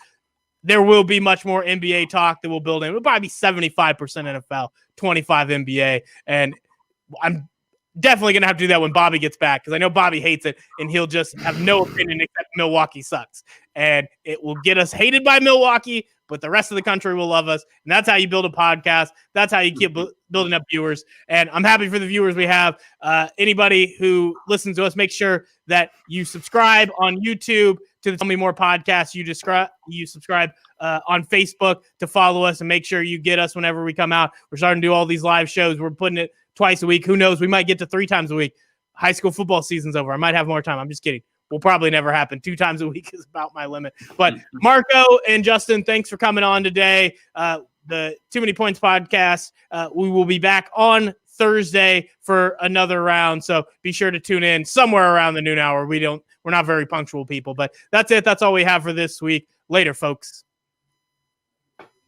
there will be much more NBA talk that we'll build in. It'll probably be 75% NFL, 25 NBA. And I'm definitely going to have to do that when Bobby gets back, because I know Bobby hates it, and he'll just have no opinion except Milwaukee sucks. And it will get us hated by Milwaukee, but the rest of the country will love us. And that's how you build a podcast. That's how you keep building up viewers. And I'm happy for the viewers we have. Anybody who listens to us, make sure that you subscribe on YouTube to the Tell Me More podcast. You subscribe on Facebook to follow us and make sure you get us whenever we come out. We're starting to do all these live shows. We're putting it twice a week. Who knows? We might get to 3 times a week. High school football season's over. I might have more time. I'm just kidding. Will probably never happen. 2 times a week is about my limit. But Marco and Justin, thanks for coming on today. The Too Many Points podcast. We will be back on Thursday for another round. So be sure to tune in somewhere around the noon hour. We're not very punctual people, but that's it. That's all we have for this week. Later, folks.